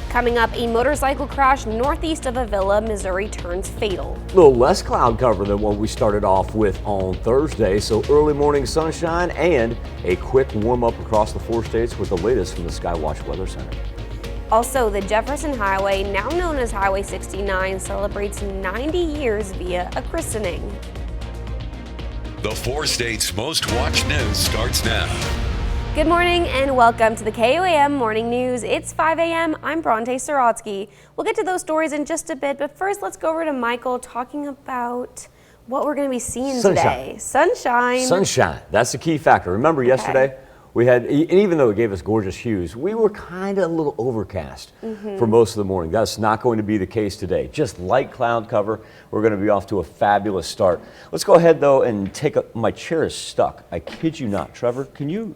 Coming up, a motorcycle crash northeast of Avila, Missouri turns fatal. A little less cloud cover than what we started off with on Thursday, so early morning sunshine and a quick warm up across the 4 states with the latest from the Skywatch Weather Center. Also, the Jefferson Highway, now known as Highway 69, celebrates 90 years via a christening. The 4 states' most watched news starts now. Good morning and welcome to the KOAM Morning News. It's 5 a.m. I'm Bronte Sorotsky. We'll get to those stories in just a bit, but first let's go over to Michael talking about what we're going to be seeing today. Sunshine. Sunshine. That's the key factor. Remember yesterday we had, and even though it gave us gorgeous hues, we were kind of a little overcast for most of the morning. That's not going to be the case today. Just light cloud cover. We're going to be off to a fabulous start. Let's go ahead though and my chair is stuck. I kid you not. Trevor, can you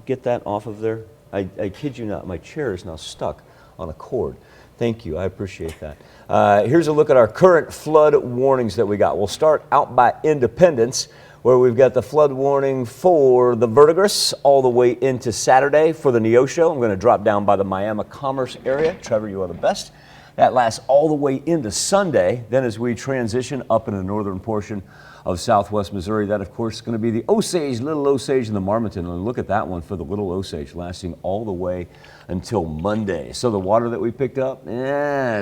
get that off of there? I kid you not, my chair is now stuck on a cord. Thank you, I appreciate that. Here's a look at our current flood warnings that we got. We'll start out by Independence, where we've got the flood warning for the Verdigris all the way into Saturday for the Neosho. I'm going to drop down by the Miami Commerce area. Trevor, you are the best. That lasts all the way into Sunday. Then as we transition up in the northern portion of southwest Missouri, that of course is going to be the Osage, Little Osage, and the Marmonton. And look at that one for the Little Osage, lasting all the way until Monday. So the water that we picked up,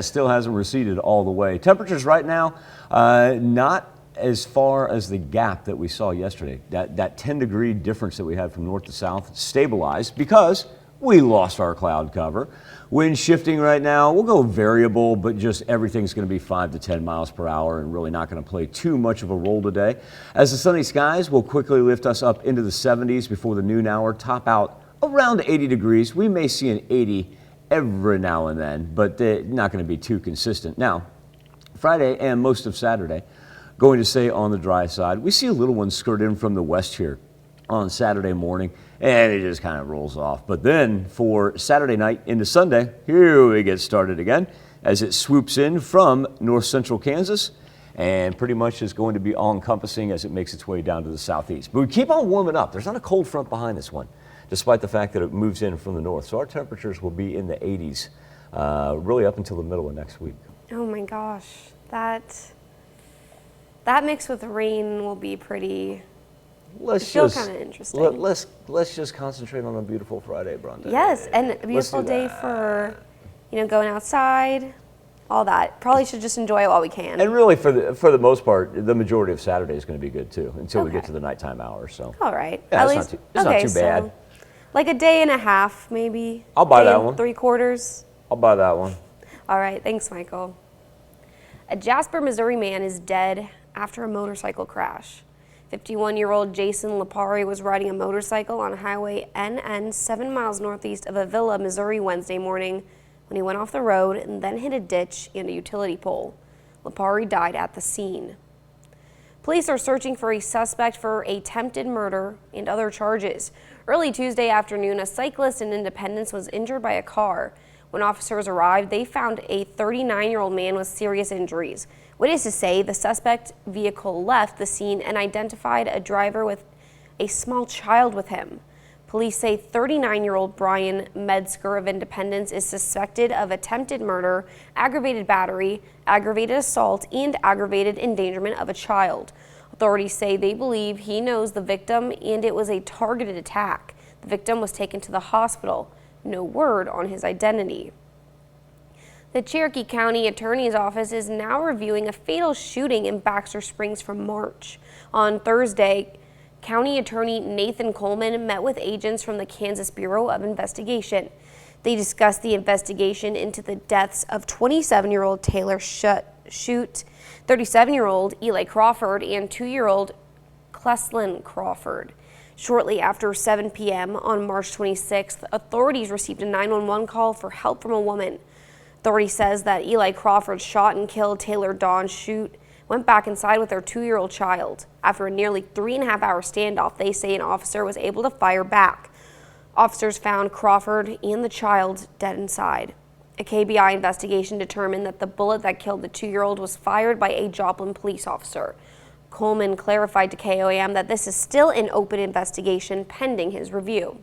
still hasn't receded all the way. Temperatures right now, not as far as the gap that we saw yesterday. That 10-degree difference that we had from north to south stabilized because we lost our cloud cover. Wind shifting right now, we'll go variable, but just everything's going to be 5 to 10 miles per hour and really not going to play too much of a role today. As the sunny skies will quickly lift us up into the 70s before the noon hour, top out around 80 degrees. We may see an 80 every now and then, but not going to be too consistent. Now, Friday and most of Saturday, going to stay on the dry side. We see a little one skirt in from the west here on Saturday morning, and it just kind of rolls off. But then for Saturday night into Sunday, here we get started again as it swoops in from north central Kansas and pretty much is going to be all-encompassing as it makes its way down to the southeast. But we keep on warming up. There's not a cold front behind this one, despite the fact that it moves in from the north. So our temperatures will be in the 80s really up until the middle of next week. Oh my gosh, that mixed with rain will be pretty... Let's just kind of interesting. Let's just concentrate on a beautiful Friday, Bronte. Yes, and a beautiful day for going outside, all that. Probably should just enjoy it while we can. And really, for the most part, the majority of Saturday is going to be good too, until we get to the nighttime hours. So. All right. Yeah, At least it's not too bad. So, like a day and a half, maybe. I'll buy that one. 3/4. I'll buy that one. All right. Thanks, Michael. A Jasper, Missouri man is dead after a motorcycle crash. 51-year-old Jason Lipari was riding a motorcycle on Highway NN 7 miles northeast of Avila, Missouri Wednesday morning when he went off the road and then hit a ditch and a utility pole. Lipari died at the scene. Police are searching for a suspect for attempted murder and other charges. Early Tuesday afternoon, a cyclist in Independence was injured by a car. When officers arrived, they found a 39-year-old man with serious injuries. Witnesses say the suspect vehicle left the scene and identified a driver with a small child with him. Police say 39-year-old Brian Metzger of Independence is suspected of attempted murder, aggravated battery, aggravated assault, and aggravated endangerment of a child. Authorities say they believe he knows the victim and it was a targeted attack. The victim was taken to the hospital. No word on his identity. The Cherokee County Attorney's Office is now reviewing a fatal shooting in Baxter Springs from March. On Thursday, County Attorney Nathan Coleman met with agents from the Kansas Bureau of Investigation. They discussed the investigation into the deaths of 27-year-old Taylor Shute, 37-year-old Eli Crawford, and 2-year-old Cleslin Crawford. Shortly after 7 p.m. on March 26th, authorities received a 911 call for help from a woman. Authority says that Eli Crawford shot and killed Taylor Dawn Shute, went back inside with their 2-year-old child. After a nearly 3.5-hour standoff, they say an officer was able to fire back. Officers found Crawford and the child dead inside. A KBI investigation determined that the bullet that killed the 2-year-old was fired by a Joplin police officer. Coleman clarified to KOAM that this is still an open investigation pending his review.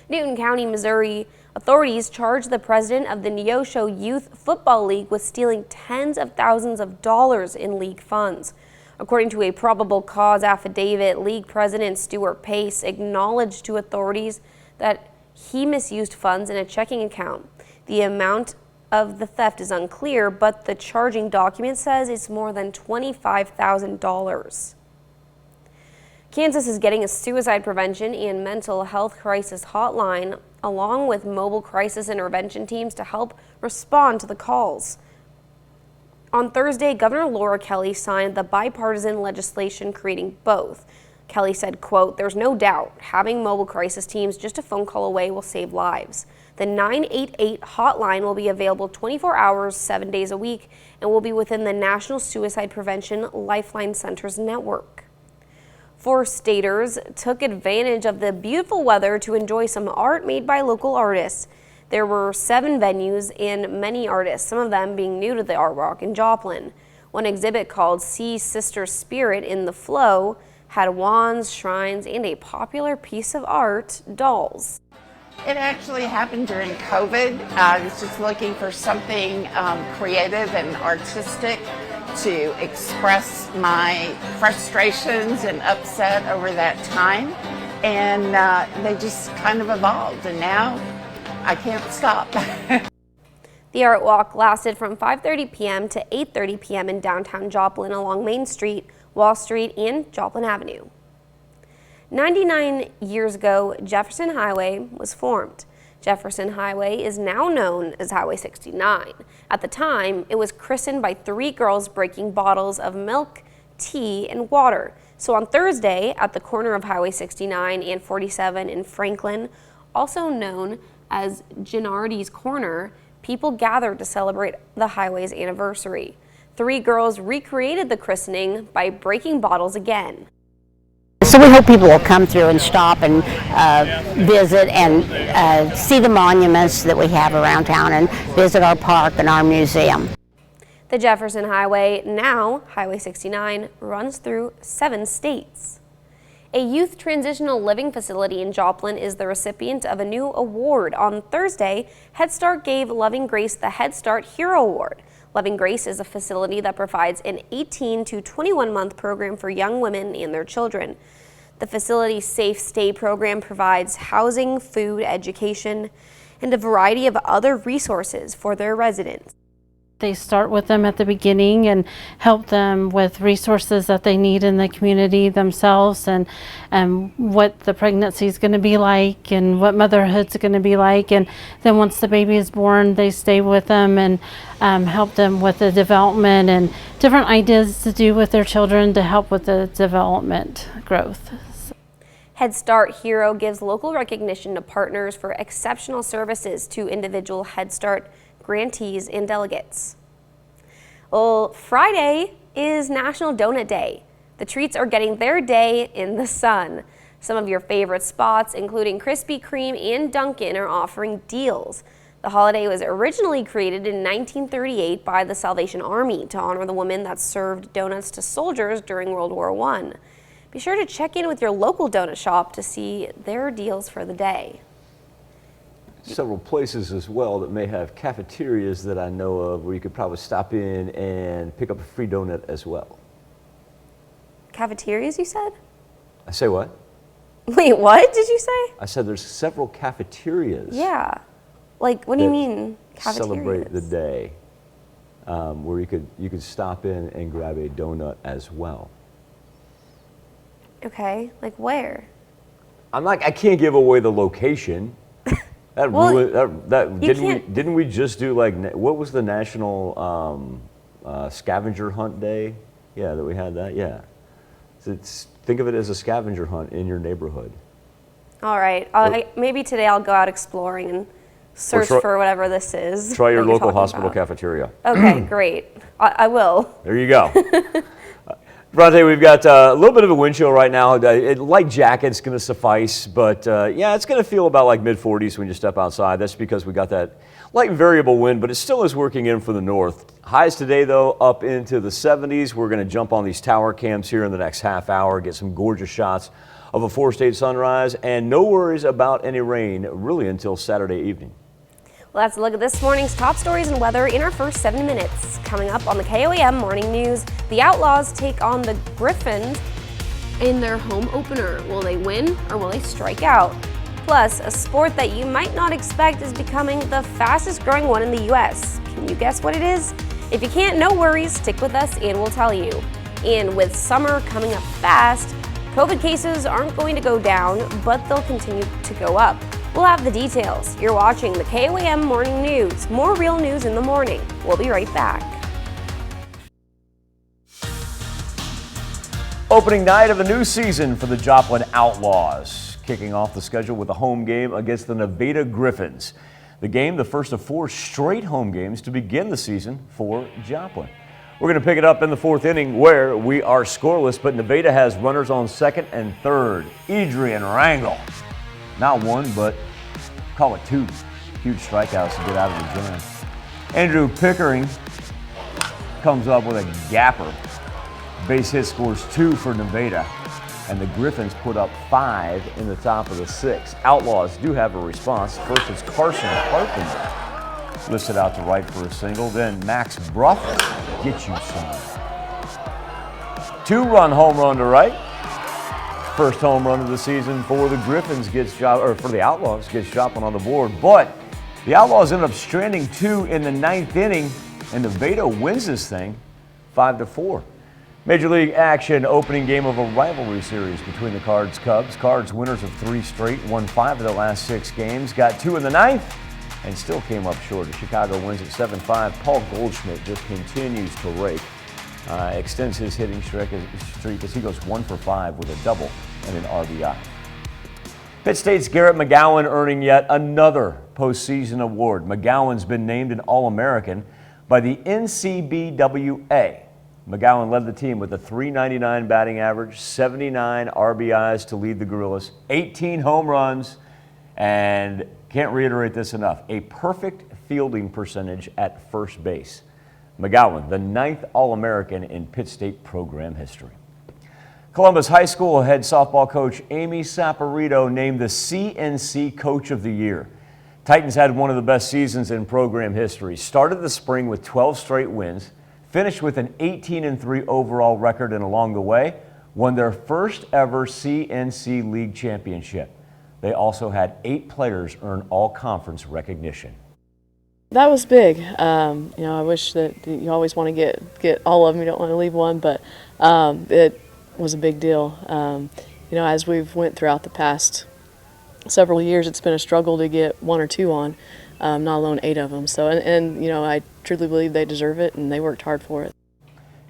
Newton County, Missouri Authorities charged the president of the Neosho Youth Football League with stealing tens of thousands of dollars in league funds. According to a probable cause affidavit, league president Stuart Pace acknowledged to authorities that he misused funds in a checking account. The amount of the theft is unclear, but the charging document says it's more than $25,000. Kansas is getting a suicide prevention and mental health crisis hotline, along with mobile crisis intervention teams to help respond to the calls. On Thursday, Governor Laura Kelly signed the bipartisan legislation creating both. Kelly said, quote, "There's no doubt having mobile crisis teams just a phone call away will save lives. The 988 hotline will be available 24 hours, 7 days a week, and will be within the National Suicide Prevention Lifeline Centers network." 4 staters took advantage of the beautiful weather to enjoy some art made by local artists. There were 7 venues and many artists, some of them being new to the art walk in Joplin. One exhibit called See Sister Spirit in the Flow had wands, shrines, and a popular piece of art, dolls. It actually happened during COVID. I was just looking for something creative and artistic to express my frustrations and upset over that time. And they just kind of evolved, and now I can't stop. The art walk lasted from 5:30 p.m. to 8:30 p.m. in downtown Joplin along Main Street, Wall Street, and Joplin Avenue. 99 years ago, Jefferson Highway was formed. Jefferson Highway is now known as Highway 69. At the time, it was christened by 3 girls breaking bottles of milk, tea, and water. So on Thursday, at the corner of Highway 69 and 47 in Franklin, also known as Gennardi's Corner, people gathered to celebrate the highway's anniversary. 3 girls recreated the christening by breaking bottles again. So we hope people will come through and stop and visit and see the monuments that we have around town and visit our park and our museum. The Jefferson Highway, now Highway 69, runs through 7 states. A youth transitional living facility in Joplin is the recipient of a new award. On Thursday, Head Start gave Loving Grace the Head Start Hero Award. Loving Grace is a facility that provides an 18 to 21-month program for young women and their children. The facility's Safe Stay program provides housing, food, education, and a variety of other resources for their residents. They start with them at the beginning and help them with resources that they need in the community themselves, and what the pregnancy is going to be like and what motherhood's going to be like. And then once the baby is born, they stay with them and help them with the development and different ideas to do with their children to help with the development growth. Head Start Hero gives local recognition to partners for exceptional services to individual Head Start grantees and delegates. Well, Friday is National Donut Day. The treats are getting their day in the sun. Some of your favorite spots, including Krispy Kreme and Dunkin', are offering deals. The holiday was originally created in 1938 by the Salvation Army to honor the women that served donuts to soldiers during World War I. Be sure to check in with your local donut shop to see their deals for the day. Several places as well that may have cafeterias that I know of where you could probably stop in and pick up a free donut as well. Cafeterias, you said? I say what? Wait, what did you say? I said there's several cafeterias. Yeah. Like, what do you mean, cafeterias? Celebrate the day, where you could stop in and grab a donut as well. Okay, like where? I can't give away the location. Didn't we just do what was the national scavenger hunt day? Yeah, that we had that. Yeah, think of it as a scavenger hunt in your neighborhood. All right, maybe today I'll go out exploring and search for whatever this is. Try your local hospital cafeteria. Okay, great. I will. There you go. Bronte, we've got a little bit of a wind chill right now. Light jacket's going to suffice, but yeah, it's going to feel about like mid-40s when you step outside. That's because we got that light variable wind, but it still is working in from the north. Highs today, though, up into the 70s. We're going to jump on these tower cams here in the next half hour, get some gorgeous shots of a 4-state sunrise, and no worries about any rain really until Saturday evening. Well, that's a look at this morning's top stories and weather in our first 7 minutes. Coming up on the KOAM Morning News, the Outlaws take on the Griffins in their home opener. Will they win or will they strike out? Plus, a sport that you might not expect is becoming the fastest growing one in the U.S. Can you guess what it is? If you can't, no worries, stick with us and we'll tell you. And with summer coming up fast, COVID cases aren't going to go down, but they'll continue to go up. We'll have the details. You're watching the KOAM Morning News. More real news in the morning. We'll be right back. Opening night of a new season for the Joplin Outlaws, kicking off the schedule with a home game against the Nevada Griffins. The game, the first of 4 straight home games to begin the season for Joplin. We're going to pick it up in the 4th inning where we are scoreless, but Nevada has runners on 2nd and 3rd. Adrian Rangel, not 1, but call it 2 huge strikeouts to get out of the jam. Andrew Pickering comes up with a gapper. Base hit scores 2 for Nevada, and the Griffins put up 5 in the top of the 6th. Outlaws do have a response. First, it's Carson Carpenter. Lifted out to right for a single. Then Max Bruffer gets you some. 2-run home run to right. First home run of the season for the Griffins for the Outlaws gets Joplin on the board. But the Outlaws end up stranding 2 in the 9th inning, and Nevada wins this thing 5-4. Major League action, opening game of a rivalry series between the Cards-Cubs. Cards winners of 3 straight, won 5 of the last 6 games, got 2 in the 9th, and still came up short. Chicago wins at 7-5. Paul Goldschmidt just continues to rake. Extends his hitting streak as he goes 1 for 5 with a double and an RBI. Pitt State's Garrett McGowan earning yet another postseason award. McGowan's been named an All-American by the NCBWA. McGowan led the team with a .399 batting average, 79 RBIs to lead the Gorillas, 18 home runs, and can't reiterate this enough, a perfect fielding percentage at first base. McGowan, the 9th All-American in Pitt State program history. Columbus High School head softball coach Amy Saporito named the CNC Coach of the Year. Titans had one of the best seasons in program history. Started the spring with 12 straight wins, finished with an 18-3 overall record, and along the way, won their first ever CNC League championship. They also had 8 players earn all-conference recognition. That was big. I wish that you always want to get all of them. You don't want to leave one, but it was a big deal. As we've went throughout the past several years, it's been a struggle to get 1 or 2 on, not alone 8 of them. So, I truly believe they deserve it, and they worked hard for it.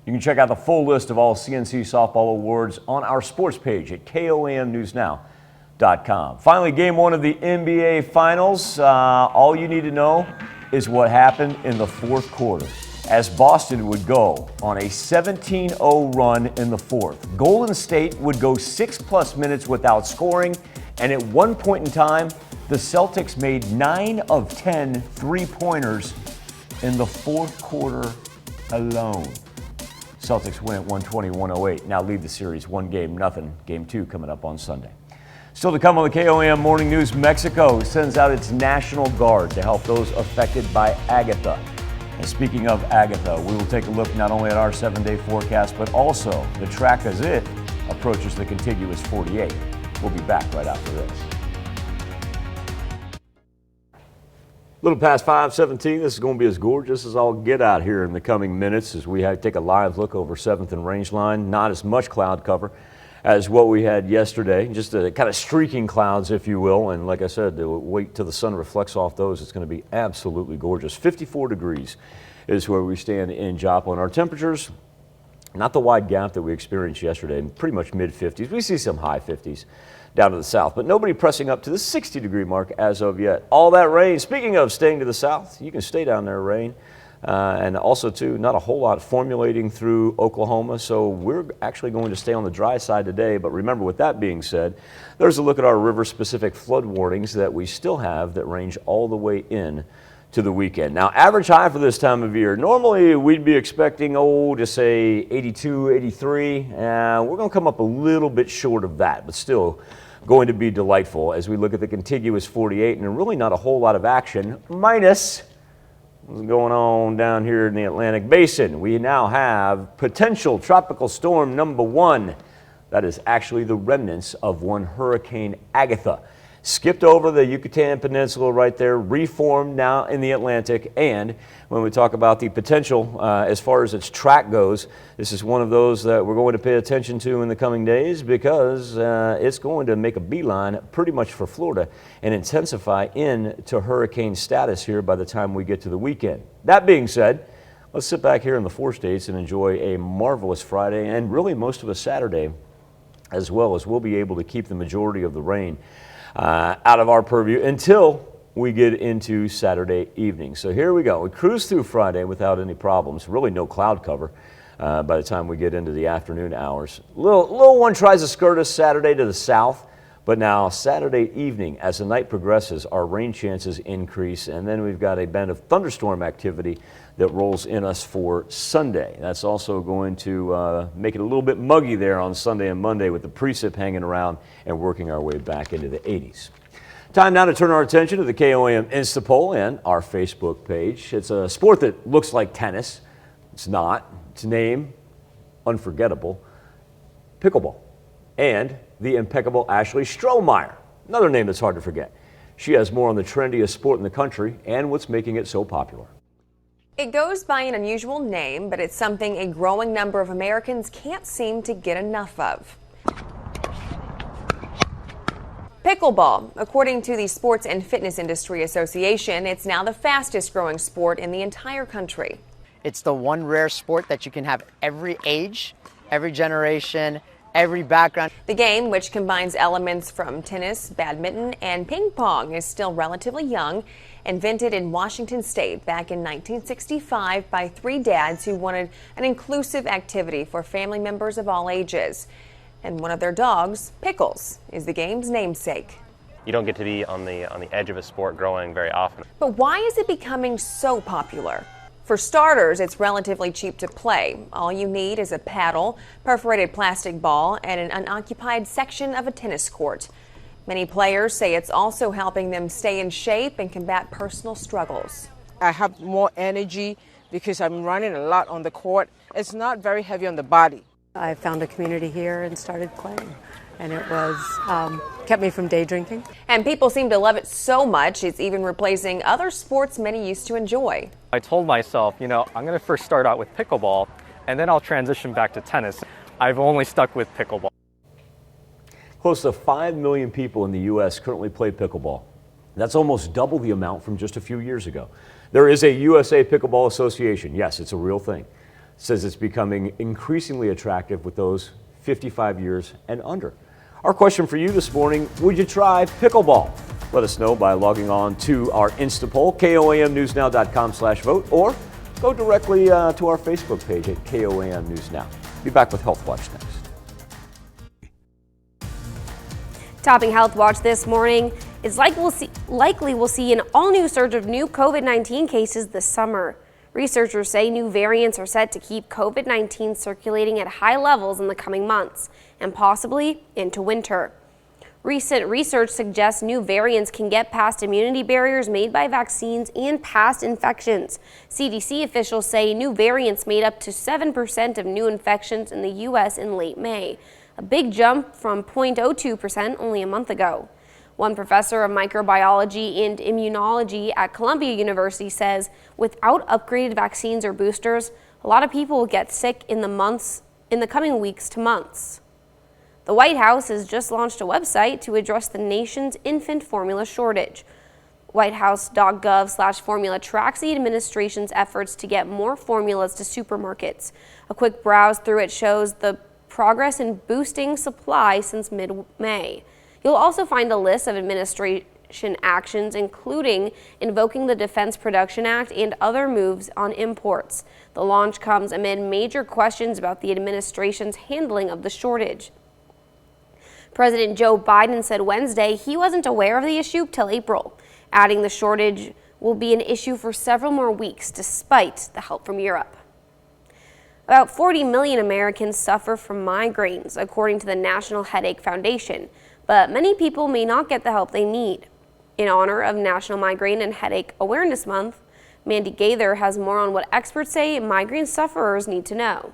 You can check out the full list of all CNC softball awards on our sports page at KOAMNewsNow.com. Finally, game 1 of the NBA Finals. All you need to know is what happened in the 4th quarter as Boston would go on a 17-0 run in the 4th. Golden State would go 6+ minutes without scoring, and at one point in time, the Celtics made 9 of 10 three-pointers in the 4th quarter alone. Celtics win at 120-108. Now lead the series 1-0. Game 2 coming up on Sunday. Still to come on the KOAM Morning News, Mexico sends out its National Guard to help those affected by Agatha. And speaking of Agatha, we will take a look not only at our 7-day forecast, but also the track as it approaches the contiguous 48. We'll be back right after this. A little past 5:17. This is going to be as gorgeous as I'll get out here in the coming minutes as we take a live look over 7th and Rangeline. Not as much cloud cover as what we had yesterday, just a kind of streaking clouds, if you will. And like I said, wait till the sun reflects off those. It's going to be absolutely gorgeous. 54 degrees is where we stand in Joplin. Our temperatures, not the wide gap that we experienced yesterday, pretty much mid-50s. We see some high 50s down to the south, but nobody pressing up to the 60-degree mark as of yet. All that rain, speaking of staying to the south, you can stay down there, rain. And also, too, not a whole lot formulating through Oklahoma, so we're actually going to stay on the dry side today. But remember, with that being said, there's a look at our river-specific flood warnings that we still have that range all the way in to the weekend. Now, average high for this time of year, normally we'd be expecting, to say 82, 83. We're going to come up a little bit short of that, but still going to be delightful as we look at the contiguous 48 and really not a whole lot of action, minus what's going on down here in the Atlantic Basin. We now have potential tropical storm number 1. That is actually the remnants of one Hurricane Agatha. Skipped over the Yucatan Peninsula right there, reformed now in the Atlantic. And when we talk about the potential as far as its track goes, this is one of those that we're going to pay attention to in the coming days because it's going to make a beeline pretty much for Florida and intensify into hurricane status here by the time we get to the weekend. That being said, let's sit back here in the 4 states and enjoy a marvelous Friday and really most of a Saturday as well, as we'll be able to keep the majority of the rain out of our purview until we get into Saturday evening. So here we go. We cruise through Friday without any problems. Really no cloud cover by the time we get into the afternoon hours. Little one tries to skirt us Saturday to the south, but now Saturday evening as the night progresses, our rain chances increase, and then we've got a band of thunderstorm activity that rolls in us for Sunday. That's also going to make it a little bit muggy there on Sunday and Monday with the precip hanging around and working our way back into the 80s. Time now to turn our attention to the KOAM Instapoll and our Facebook page. It's a sport that looks like tennis. It's not. Its name, unforgettable, pickleball. And the impeccable Ashley Strohmeyer, another name that's hard to forget. She has more on the trendiest sport in the country and what's making it so popular. It goes by an unusual name, but it's something a growing number of Americans can't seem to get enough of. Pickleball. According to the Sports and Fitness Industry Association, it's now the fastest growing sport in the entire country. It's the one rare sport that you can have every age, every generation, every background. The game, which combines elements from tennis, badminton, and ping pong, is still relatively young. Invented in Washington State back in 1965 by 3 dads who wanted an inclusive activity for family members of all ages. And one of their dogs, Pickles, is the game's namesake. You don't get to be on the edge of a sport growing very often. But why is it becoming so popular? For starters, it's relatively cheap to play. All you need is a paddle, perforated plastic ball, and an unoccupied section of a tennis court. Many players say it's also helping them stay in shape and combat personal struggles. I have more energy because I'm running a lot on the court. It's not very heavy on the body. I found a community here and started playing, and it was kept me from day drinking. And people seem to love it so much, it's even replacing other sports many used to enjoy. I told myself, I'm going to first start out with pickleball, and then I'll transition back to tennis. I've only stuck with pickleball. Close to 5 million people in the U.S. currently play pickleball. That's almost double the amount from just a few years ago. There is a USA Pickleball Association. Yes, it's a real thing. It says it's becoming increasingly attractive with those 55 years and under. Our question for you this morning, would you try pickleball? Let us know by logging on to our Instapoll, KOAMNewsNow.com/vote, or go directly to our Facebook page at KOAM News Now. Be back with Healthwatch next. Topping Healthwatch this morning, it's likely we'll see an all-new surge of new COVID-19 cases this summer. Researchers say new variants are set to keep COVID-19 circulating at high levels in the coming months and possibly into winter. Recent research suggests new variants can get past immunity barriers made by vaccines and past infections. CDC officials say new variants made up to 7% of new infections in the U.S. in late May, a big jump from 0.02% only a month ago. One professor of microbiology and immunology at Columbia University says without upgraded vaccines or boosters, a lot of people will get sick in the coming weeks to months. The White House has just launched a website to address the nation's infant formula shortage. WhiteHouse.gov/formula tracks the administration's efforts to get more formulas to supermarkets. A quick browse through it shows the progress in boosting supply since mid-May. You'll also find a list of administration actions, including invoking the Defense Production Act and other moves on imports. The launch comes amid major questions about the administration's handling of the shortage. President Joe Biden said Wednesday he wasn't aware of the issue till April, adding the shortage will be an issue for several more weeks despite the help from Europe. About 40 million Americans suffer from migraines, according to the National Headache Foundation. but many people may not get the help they need. In honor of National Migraine and Headache Awareness Month, Mandy Gaither has more on what experts say migraine sufferers need to know.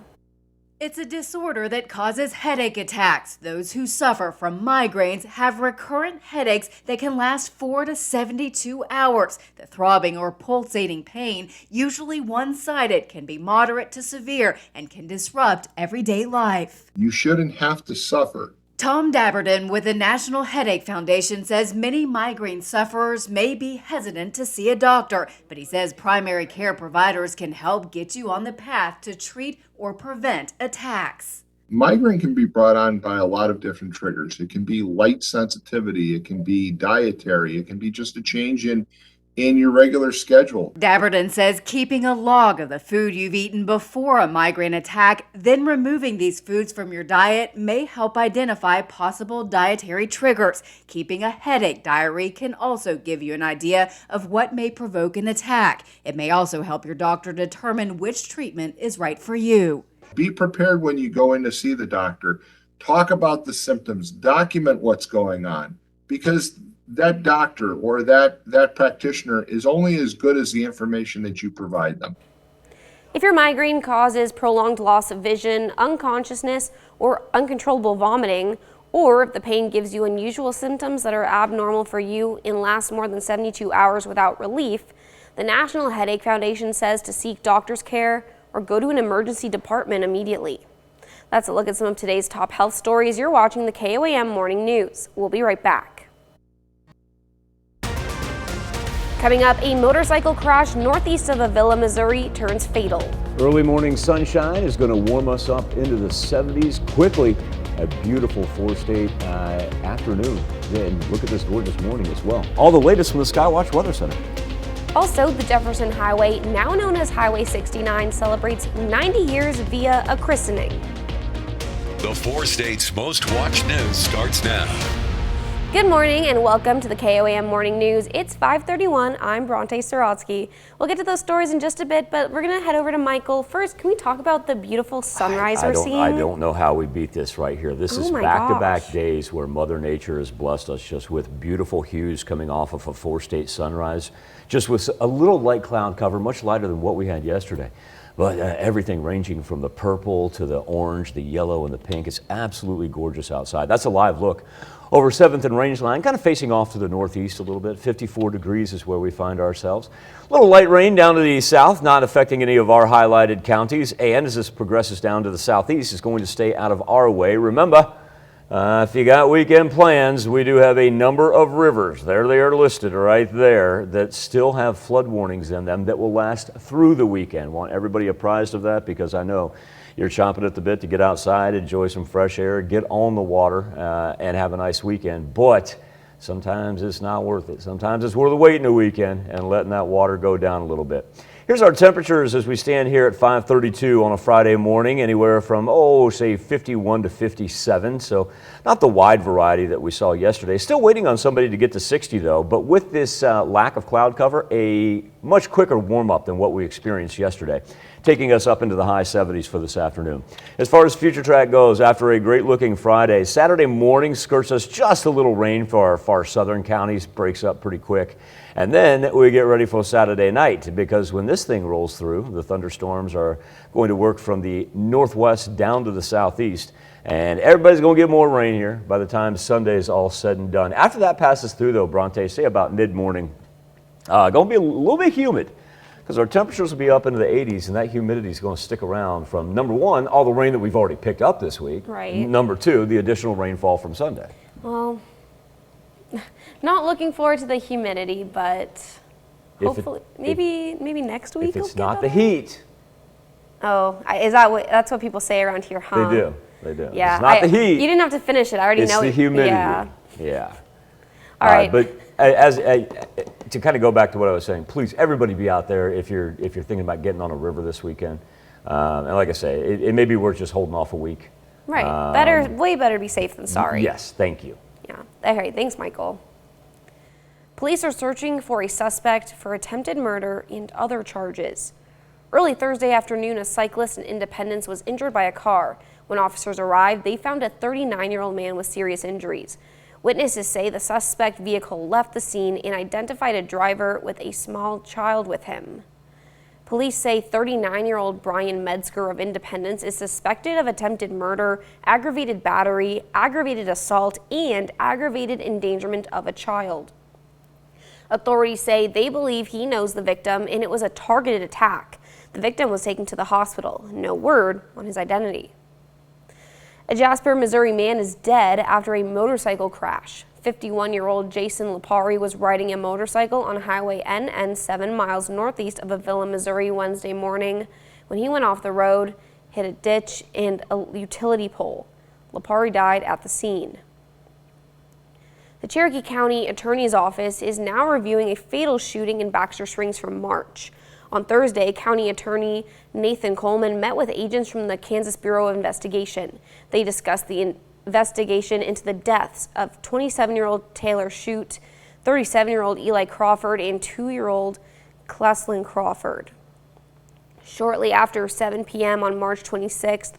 It's a disorder that causes headache attacks. Those who suffer from migraines have recurrent headaches that can last 4 to 72 hours. The throbbing or pulsating pain, usually one-sided, can be moderate to severe and can disrupt everyday life. You shouldn't have to suffer. Tom Dabberden with the National Headache Foundation says many migraine sufferers may be hesitant to see a doctor, but he says primary care providers can help get you on the path to treat or prevent attacks. Migraine can be brought on by a lot of different triggers. It can be light sensitivity, it can be dietary, it can be just a change in your regular schedule. Dabberden says keeping a log of the food you've eaten before a migraine attack, then removing these foods from your diet may help identify possible dietary triggers. Keeping a headache diary can also give you an idea of what may provoke an attack. It may also help your doctor determine which treatment is right for you. Be prepared when you go in to see the doctor. Talk about the symptoms, document what's going on, because that doctor or that practitioner is only as good as the information that you provide them. If your migraine causes prolonged loss of vision, unconsciousness, or uncontrollable vomiting, or if the pain gives you unusual symptoms that are abnormal for you and last more than 72 hours without relief, the National Headache Foundation says to seek doctor's care or go to an emergency department immediately. That's a look at some of today's top health stories. You're watching the KOAM Morning News. We'll be right back. Coming up, a motorcycle crash northeast of Avila, Missouri turns fatal. Early morning sunshine is going to warm us up into the 70s quickly. A beautiful four-state afternoon. Then look at this gorgeous morning as well. All the latest from the Skywatch Weather Center. Also, the Jefferson Highway, now known as Highway 69, celebrates 90 years via a christening. The four states' most watched news starts now. Good morning and welcome to the KOAM Morning News. It's 5:31. I'm Bronte Sorotsky. We'll get to those stories in just a bit, but we're going to head over to Michael. First, can we talk about the beautiful sunrise we're seeing? I don't know how we beat this right here. This is back-to-back days where Mother Nature has blessed us just with beautiful hues coming off of a four-state sunrise, just with a little light cloud cover, much lighter than what we had yesterday. But everything ranging from the purple to the orange, the yellow, and the pink. It's absolutely gorgeous outside. That's a live look over 7th and Rangeline, kind of facing off to the northeast a little bit. 54 degrees is where we find ourselves. A little light rain down to the south, not affecting any of our highlighted counties. And as this progresses down to the southeast, it's going to stay out of our way. Remember, if you got weekend plans, we do have a number of rivers. There they are listed right there that still have flood warnings in them that will last through the weekend. Want everybody apprised of that because I know you're chomping at the bit to get outside, enjoy some fresh air, get on the water, and have a nice weekend. But sometimes it's not worth it. Sometimes it's worth waiting a weekend and letting that water go down a little bit. Here's our temperatures as we stand here at 5:32 on a Friday morning, anywhere from, say 51 to 57. So not the wide variety that we saw yesterday. Still waiting on somebody to get to 60 though, but with this lack of cloud cover, a much quicker warm up than what we experienced yesterday, taking us up into the high 70s for this afternoon. As far as future track goes, after a great looking Friday, Saturday morning skirts us just a little rain for our far southern counties, breaks up pretty quick. And then we get ready for Saturday night because when this thing rolls through, the thunderstorms are going to work from the northwest down to the southeast. And everybody's going to get more rain here by the time Sunday is all said and done. After that passes through though, Bronte, say about mid-morning, going to be a little bit humid because our temperatures will be up into the 80s and that humidity is going to stick around from, number one, all the rain that we've already picked up this week. Right. Number two, the additional rainfall from Sunday. Well, not looking forward to the humidity, but hopefully, maybe next week. If it's not the heat. Oh, that's what people say around here, huh? They do. Yeah. It's not the heat. You didn't have to finish it. I already know. It's the humidity. Yeah. All right. But to kind of go back to what I was saying, please, everybody be out there if you're thinking about getting on a river this weekend. And like I say, it may be worth just holding off a week. Right. Way better to be safe than sorry. Yes. Thank you. Yeah. All right. Thanks, Michael. Police are searching for a suspect for attempted murder and other charges. Early Thursday afternoon, a cyclist in Independence was injured by a car. When officers arrived, they found a 39-year-old man with serious injuries. Witnesses say the suspect vehicle left the scene and identified a driver with a small child with him. Police say 39-year-old Brian Metzger of Independence is suspected of attempted murder, aggravated battery, aggravated assault, and aggravated endangerment of a child. Authorities say they believe he knows the victim and it was a targeted attack. The victim was taken to the hospital. No word on his identity. A Jasper, Missouri man is dead after a motorcycle crash. 51-year-old Jason Lipari was riding a motorcycle on Highway NN 7 miles northeast of Avila, Missouri Wednesday morning when he went off the road, hit a ditch and a utility pole. Lipari died at the scene. The Cherokee County Attorney's Office is now reviewing a fatal shooting in Baxter Springs from March. On Thursday, County Attorney Nathan Coleman met with agents from the Kansas Bureau of Investigation. They discussed the investigation into the deaths of 27-year-old Taylor Shute, 37-year-old Eli Crawford, and 2-year-old Cleslin Crawford. Shortly after 7 p.m. on March 26th,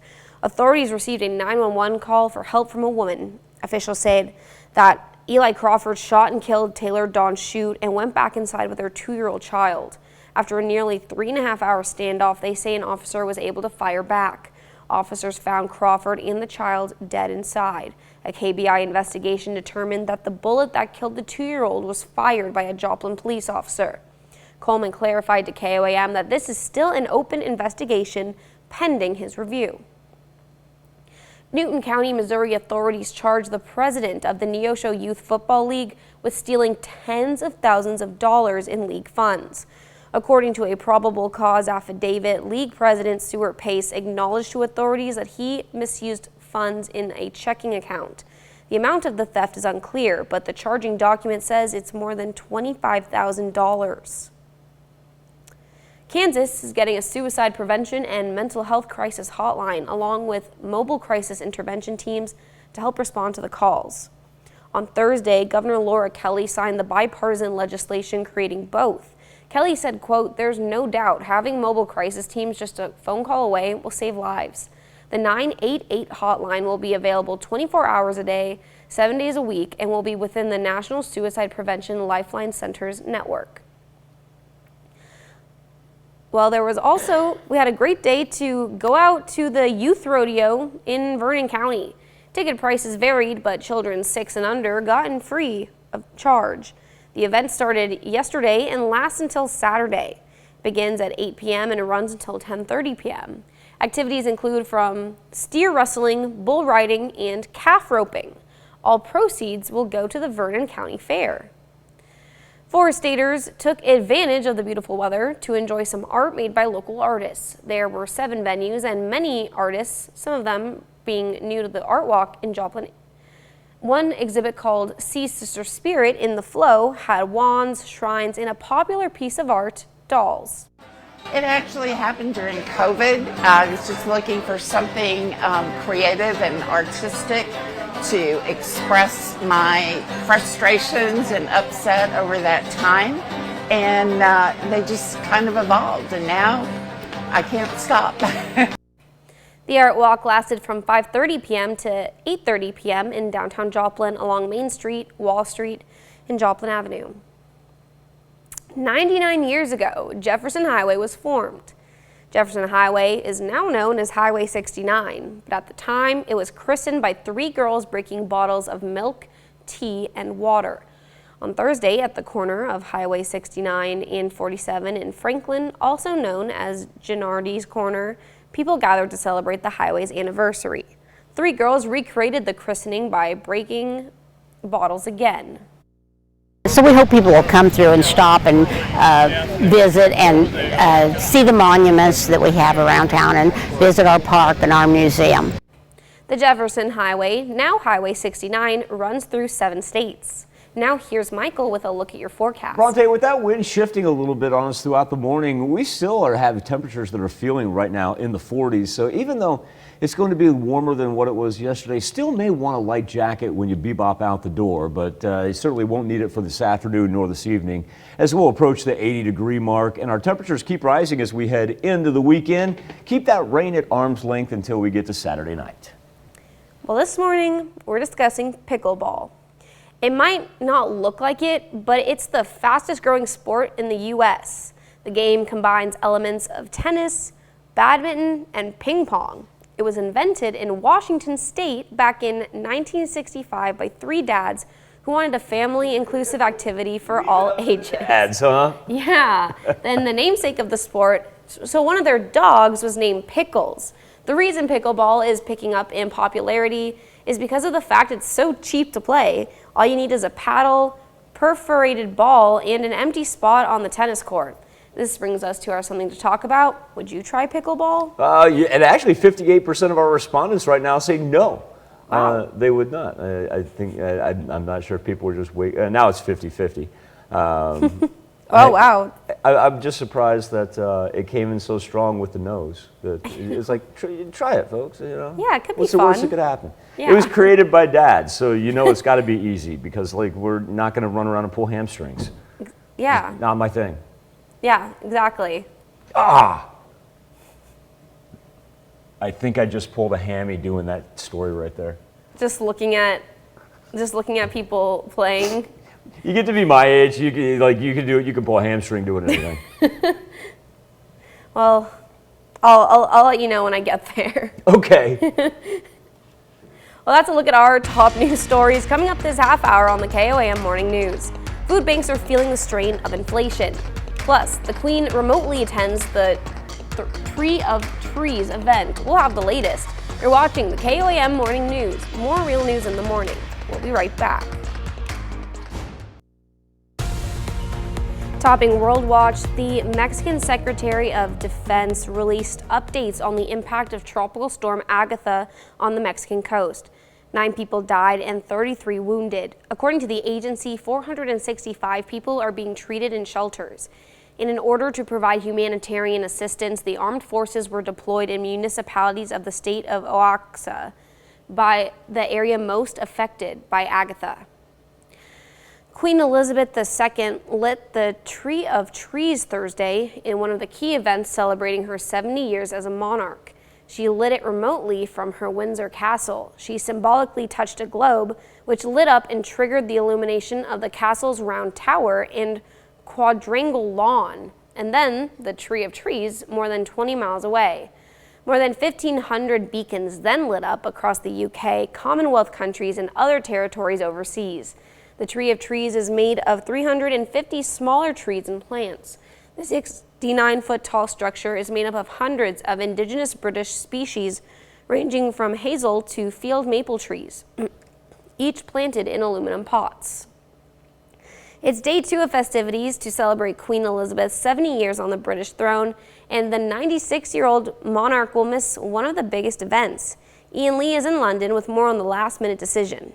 authorities received a 911 call for help from a woman. Officials said that Eli Crawford shot and killed Taylor Dawn Shute and went back inside with her 2-year-old child. After a nearly 3.5-hour standoff, they say an officer was able to fire back. Officers found Crawford and the child dead inside. A KBI investigation determined that the bullet that killed the 2-year-old was fired by a Joplin police officer. Coleman clarified to KOAM that this is still an open investigation pending his review. Newton County, Missouri authorities charged the president of the Neosho Youth Football League with stealing tens of thousands of dollars in league funds. According to a probable cause affidavit, league president Stuart Pace acknowledged to authorities that he misused funds in a checking account. The amount of the theft is unclear, but the charging document says it's more than $25,000. Kansas is getting a suicide prevention and mental health crisis hotline, along with mobile crisis intervention teams to help respond to the calls. On Thursday, Governor Laura Kelly signed the bipartisan legislation creating both. Kelly said, quote, "There's no doubt having mobile crisis teams just a phone call away will save lives. The 988 hotline will be available 24 hours a day, 7 days a week, and will be within the National Suicide Prevention Lifeline Centers network." Well, we had a great day to go out to the youth rodeo in Vernon County. Ticket prices varied, but children 6 and under got in free of charge. The event started yesterday and lasts until Saturday. It begins at 8 p.m. and it runs until 10:30 p.m. Activities include from steer wrestling, bull riding, and calf roping. All proceeds will go to the Vernon County Fair. Forest Staters took advantage of the beautiful weather to enjoy some art made by local artists. There were 7 venues and many artists, some of them being new to the Art Walk in Joplin. One exhibit called See Sister Spirit in the Flow had wands, shrines, and a popular piece of art, dolls. It actually happened during COVID. I was just looking for something creative and artistic to express my frustrations and upset over that time. And they just kind of evolved, and now I can't stop. The art walk lasted from 5:30 p.m. to 8:30 p.m. in downtown Joplin along Main Street, Wall Street, and Joplin Avenue. 99 years ago, Jefferson Highway was formed. Jefferson Highway is now known as Highway 69, but at the time it was christened by 3 girls breaking bottles of milk, tea, and water. On Thursday, at the corner of Highway 69 and 47 in Franklin, also known as Gennardi's Corner, people gathered to celebrate the highway's anniversary. 3 girls recreated the christening by breaking bottles again. So we hope people will come through and stop and visit and see the monuments that we have around town and visit our park and our museum. The Jefferson Highway, now Highway 69, runs through 7 states. Now here's Michael with a look at your forecast. Bronte, with that wind shifting a little bit on us throughout the morning, we still are having temperatures that are feeling right now in the 40s. So even though it's going to be warmer than what it was yesterday, still may want a light jacket when you bebop out the door, but you certainly won't need it for this afternoon nor this evening as we'll approach the 80-degree mark. And our temperatures keep rising as we head into the weekend. Keep that rain at arm's length until we get to Saturday night. Well, this morning we're discussing pickleball. It might not look like it, but it's the fastest growing sport in the U.S. The game combines elements of tennis, badminton, and ping pong. It was invented in Washington State back in 1965 by 3 dads who wanted a family-inclusive activity for all ages. Dads, huh? Yeah. Then the namesake of the sport, so one of their dogs was named Pickles. The reason pickleball is picking up in popularity is because of the fact it's so cheap to play. All you need is a paddle, perforated ball, and an empty spot on the tennis court. This brings us to our something to talk about. Would you try pickleball? Yeah, and actually 58% of our respondents right now say no. Wow. They would not. I think, I'm not sure if people were just waiting. Now it's 50-50. Oh, wow. I'm just surprised that it came in so strong with the nose. It's like, try it, folks. You know? Yeah, it could be What's the fun. worst that could happen? Yeah. It was created by dads, so you know it's got to be easy because like we're not going to run around and pull hamstrings. Yeah. It's not my thing. Yeah, exactly. Ah! I think I just pulled a hammy doing that story right there. Just looking at people playing. You get to be my age, you can do it. You can pull a hamstring doing anything. Well, I'll let you know when I get there. Okay. Well, that's a look at our top news stories coming up this half hour on the KOAM Morning News. Food banks are feeling the strain of inflation. Plus, the Queen remotely attends the Tree of Trees event. We'll have the latest. You're watching the KOAM Morning News. More real news in the morning. We'll be right back. Topping World Watch, the Mexican Secretary of Defense released updates on the impact of Tropical Storm Agatha on the Mexican coast. 9 people died and 33 wounded. According to the agency, 465 people are being treated in shelters. In order to provide humanitarian assistance, the armed forces were deployed in municipalities of the state of Oaxaca, by the area most affected by Agatha. Queen Elizabeth II lit the Tree of Trees Thursday in one of the key events celebrating her 70 years as a monarch. She lit it remotely from her Windsor castle. She symbolically touched a globe, which lit up and triggered the illumination of the castle's round tower and quadrangle lawn, and then the Tree of Trees more than 20 miles away. More than 1,500 beacons then lit up across the UK, Commonwealth countries, and other territories overseas. The Tree of Trees is made of 350 smaller trees and plants. The 69-foot-tall structure is made up of hundreds of indigenous British species, ranging from hazel to field maple trees, each planted in aluminum pots. It's day 2 of festivities to celebrate Queen Elizabeth's 70 years on the British throne, and the 96-year-old monarch will miss one of the biggest events. Ian Lee is in London with more on the last-minute decision.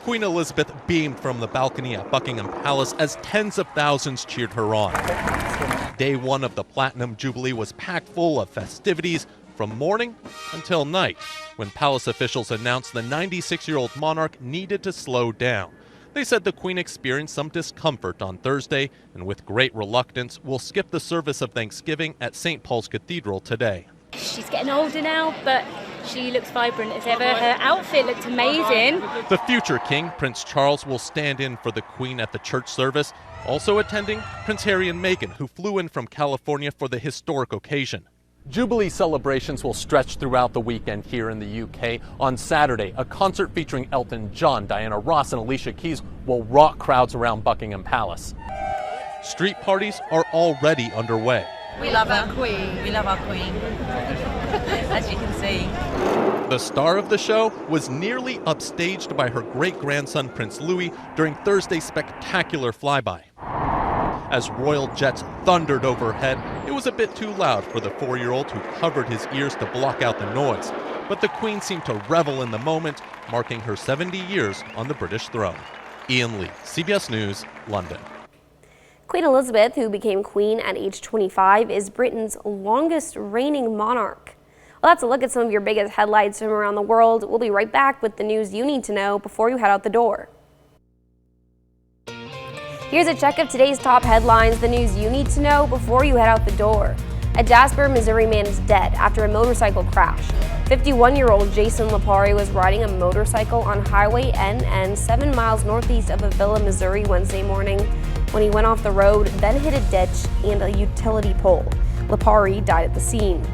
Queen Elizabeth beamed from the balcony at Buckingham Palace as tens of thousands cheered her on. Day 1 of the Platinum Jubilee was packed full of festivities from morning until night, when palace officials announced the 96-year-old monarch needed to slow down. They said the Queen experienced some discomfort on Thursday and with great reluctance will skip the service of Thanksgiving at St. Paul's Cathedral today. She's getting older now, but she looks vibrant as ever. Her outfit looked amazing. The future king, Prince Charles, will stand in for the Queen at the church service. Also attending, Prince Harry and Meghan, who flew in from California for the historic occasion. Jubilee celebrations will stretch throughout the weekend here in the UK. On Saturday, a concert featuring Elton John, Diana Ross, and Alicia Keys will rock crowds around Buckingham Palace. Street parties are already underway. We love our Queen. We love our Queen, as you can see. The star of the show was nearly upstaged by her great-grandson Prince Louis during Thursday's spectacular flyby. As royal jets thundered overhead, it was a bit too loud for the 4-year-old who covered his ears to block out the noise. But the Queen seemed to revel in the moment, marking her 70 years on the British throne. Ian Lee, CBS News, London. Queen Elizabeth, who became queen at age 25, is Britain's longest reigning monarch. Well, that's a look at some of your biggest headlines from around the world. We'll be right back with the news you need to know before you head out the door. Here's a check of today's top headlines, the news you need to know before you head out the door. A Jasper, Missouri man is dead after a motorcycle crash. 51-year-old Jason Lipari was riding a motorcycle on Highway NN 7 miles northeast of Avila, Missouri Wednesday morning when he went off the road, then hit a ditch and a utility pole. Lipari died at the scene.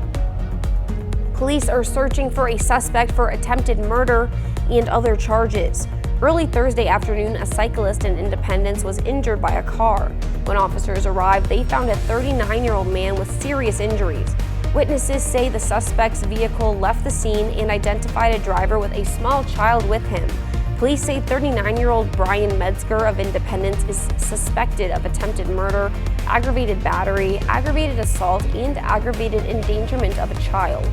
Police are searching for a suspect for attempted murder and other charges. Early Thursday afternoon, a cyclist in Independence was injured by a car. When officers arrived, they found a 39-year-old man with serious injuries. Witnesses say the suspect's vehicle left the scene and identified a driver with a small child with him. Police say 39-year-old Brian Metzger of Independence is suspected of attempted murder, aggravated battery, aggravated assault, and aggravated endangerment of a child.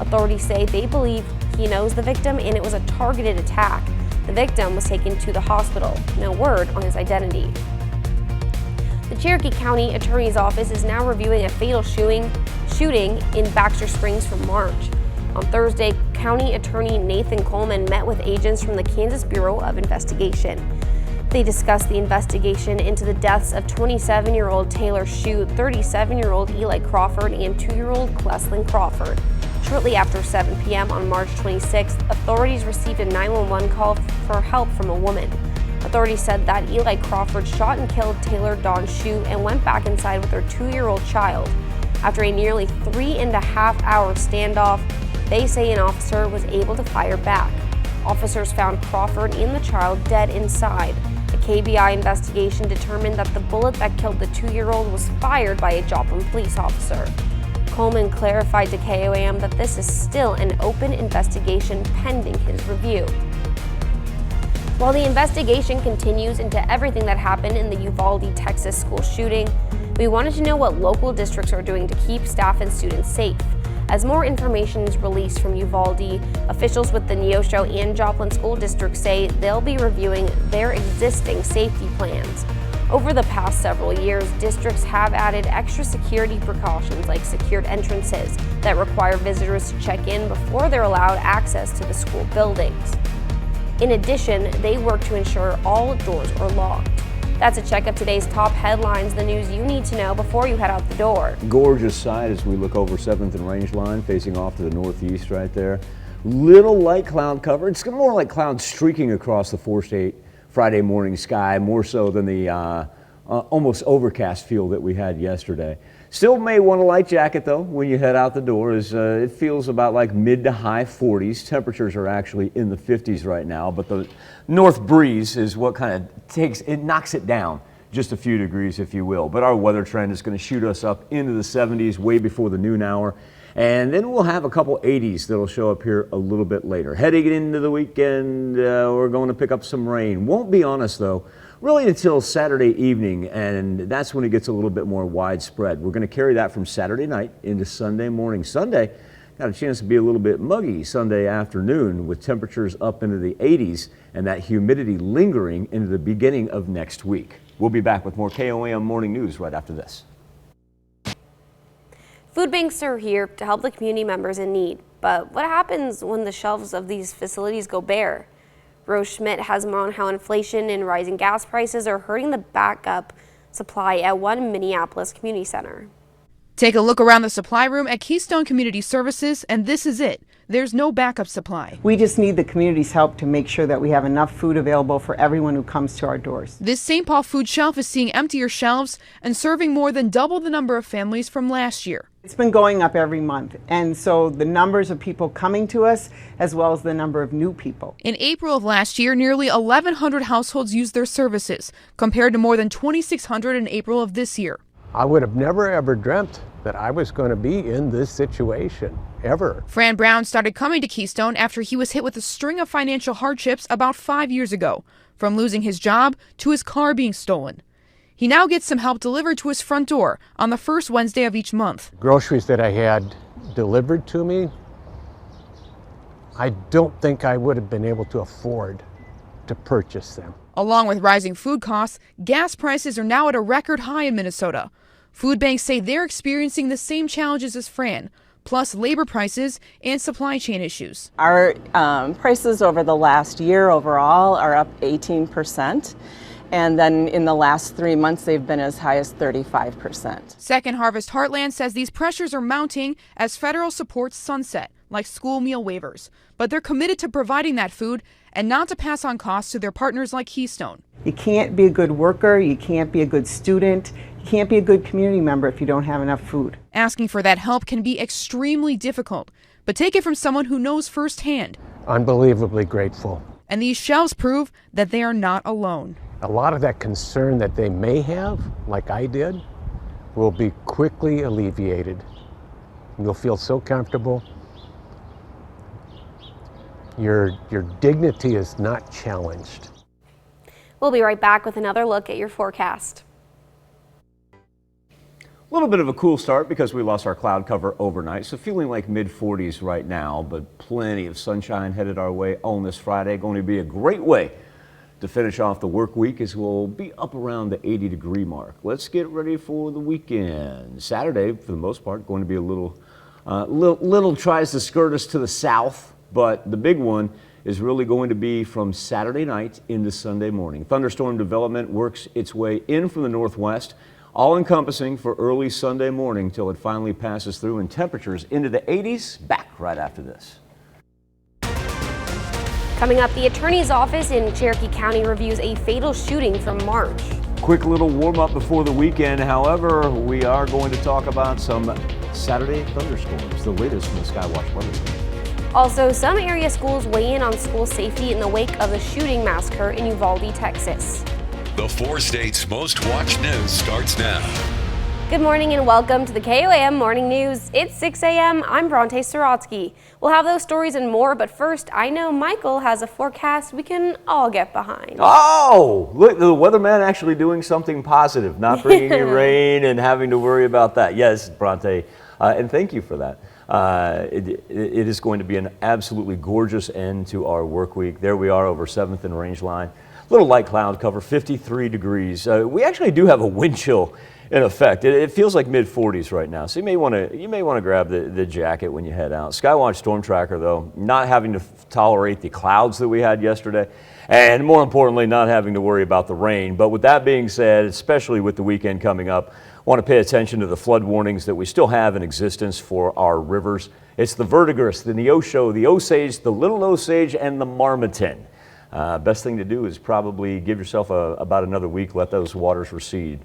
Authorities say they believe he knows the victim and it was a targeted attack. The victim was taken to the hospital. No word on his identity. The Cherokee County Attorney's Office is now reviewing a fatal shooting in Baxter Springs from March. On Thursday, County Attorney Nathan Coleman met with agents from the Kansas Bureau of Investigation. They discussed the investigation into the deaths of 27-year-old Taylor Shute, 37-year-old Eli Crawford, and 2-year-old Cleslin Crawford. Shortly after 7 p.m. on March 26th, authorities received a 911 call for help from a woman. Authorities said that Eli Crawford shot and killed Taylor Dawn Shute and went back inside with her 2-year-old child. After a nearly 3.5-hour standoff, they say an officer was able to fire back. Officers found Crawford and the child dead inside. A KBI investigation determined that the bullet that killed the 2-year-old was fired by a Joplin police officer. Coleman clarified to KOAM that this is still an open investigation pending his review. While the investigation continues into everything that happened in the Uvalde, Texas school shooting, we wanted to know what local districts are doing to keep staff and students safe. As more information is released from Uvalde, officials with the Neosho and Joplin school districts say they'll be reviewing their existing safety plans. Over the past several years, districts have added extra security precautions like secured entrances that require visitors to check in before they're allowed access to the school buildings. In addition, they work to ensure all doors are locked. That's a check of today's top headlines, the news you need to know before you head out the door. Gorgeous sight as we look over 7th and Range Line, facing off to the northeast right there. Little light cloud cover. It's more like clouds streaking across the 4-state Friday morning sky, more so than the almost overcast feel that we had yesterday. Still may want a light jacket though when you head out the door, as it feels about like mid to high 40s. Temperatures are actually in the 50s right now, but the north breeze is what kind of knocks it down just a few degrees, if you will. But our weather trend is going to shoot us up into the 70s way before the noon hour. And then we'll have a couple 80s that'll show up here a little bit later. Heading into the weekend, we're going to pick up some rain. Won't be on us though, really until Saturday evening, and that's when it gets a little bit more widespread. We're going to carry that from Saturday night into Sunday morning. Sunday, got a chance to be a little bit muggy Sunday afternoon with temperatures up into the 80s and that humidity lingering into the beginning of next week. We'll be back with more KOAM Morning News right after this. Food banks are here to help the community members in need, but what happens when the shelves of these facilities go bare? Rose Schmidt has more on how inflation and rising gas prices are hurting the backup supply at one Minneapolis community center. Take a look around the supply room at Keystone Community Services, and this is it. There's no backup supply. We just need the community's help to make sure that we have enough food available for everyone who comes to our doors. This St. Paul food shelf is seeing emptier shelves and serving more than double the number of families from last year. It's been going up every month, and so the numbers of people coming to us as well as the number of new people. In April of last year, nearly 1,100 households used their services, compared to more than 2,600 in April of this year. I would have never ever dreamt that I was going to be in this situation, ever. Fran Brown started coming to Keystone after he was hit with a string of financial hardships about 5 years ago, from losing his job to his car being stolen. He now gets some help delivered to his front door on the first Wednesday of each month. Groceries that I had delivered to me, I don't think I would have been able to afford to purchase them. Along with rising food costs, gas prices are now at a record high in Minnesota. Food banks say they're experiencing the same challenges as Fran, plus labor prices and supply chain issues. Our prices over the last year overall are up 18%. And then in the last 3 months, they've been as high as 35%. Second Harvest Heartland says these pressures are mounting as federal supports sunset, like school meal waivers. But they're committed to providing that food and not to pass on costs to their partners like Keystone. You can't be a good worker, you can't be a good student, you can't be a good community member if you don't have enough food. Asking for that help can be extremely difficult, but take it from someone who knows firsthand. Unbelievably grateful. And these shelves prove that they are not alone. A lot of that concern that they may have, like I did, will be quickly alleviated. You'll feel so comfortable. Your dignity is not challenged. We'll be right back with another look at your forecast. A little bit of a cool start because we lost our cloud cover overnight, so feeling like mid-40s right now, but plenty of sunshine headed our way on this Friday. Going to be a great way to finish off the work week as we'll be up around the 80-degree mark. Let's get ready for the weekend. Saturday, for the most part, going to be a little tries to skirt us to the south, but the big one is really going to be from Saturday night into Sunday morning. Thunderstorm development works its way in from the northwest, all-encompassing for early Sunday morning till it finally passes through, and temperatures into the 80s back right after this. Coming up, the attorney's office in Cherokee County reviews a fatal shooting from March. Quick little warm-up before the weekend. However, we are going to talk about some Saturday thunderstorms, the latest from the Skywatch weather. Also, some area schools weigh in on school safety in the wake of the shooting massacre in Uvalde, Texas. The 4 states' most watched news starts now. Good morning and welcome to the KOAM Morning News. It's 6 a.m. I'm Bronte Sorotsky. We'll have those stories and more, but first, I know Michael has a forecast we can all get behind. Oh, look, the weatherman actually doing something positive, not bringing you rain and having to worry about that. Yes, Bronte, and thank you for that. It is going to be an absolutely gorgeous end to our work week. There we are over 7th and Rangeline. Little light cloud cover, 53 degrees. We actually do have a wind chill in effect. It feels like mid-40s right now, so you may want to grab the jacket when you head out. Skywatch Storm Tracker, though, not having to tolerate the clouds that we had yesterday, and more importantly, not having to worry about the rain. But with that being said, especially with the weekend coming up, I want to pay attention to the flood warnings that we still have in existence for our rivers. It's the Verdigris, the Neosho, the Osage, the Little Osage, and the Marmaton. Best thing to do is probably give yourself about another week, let those waters recede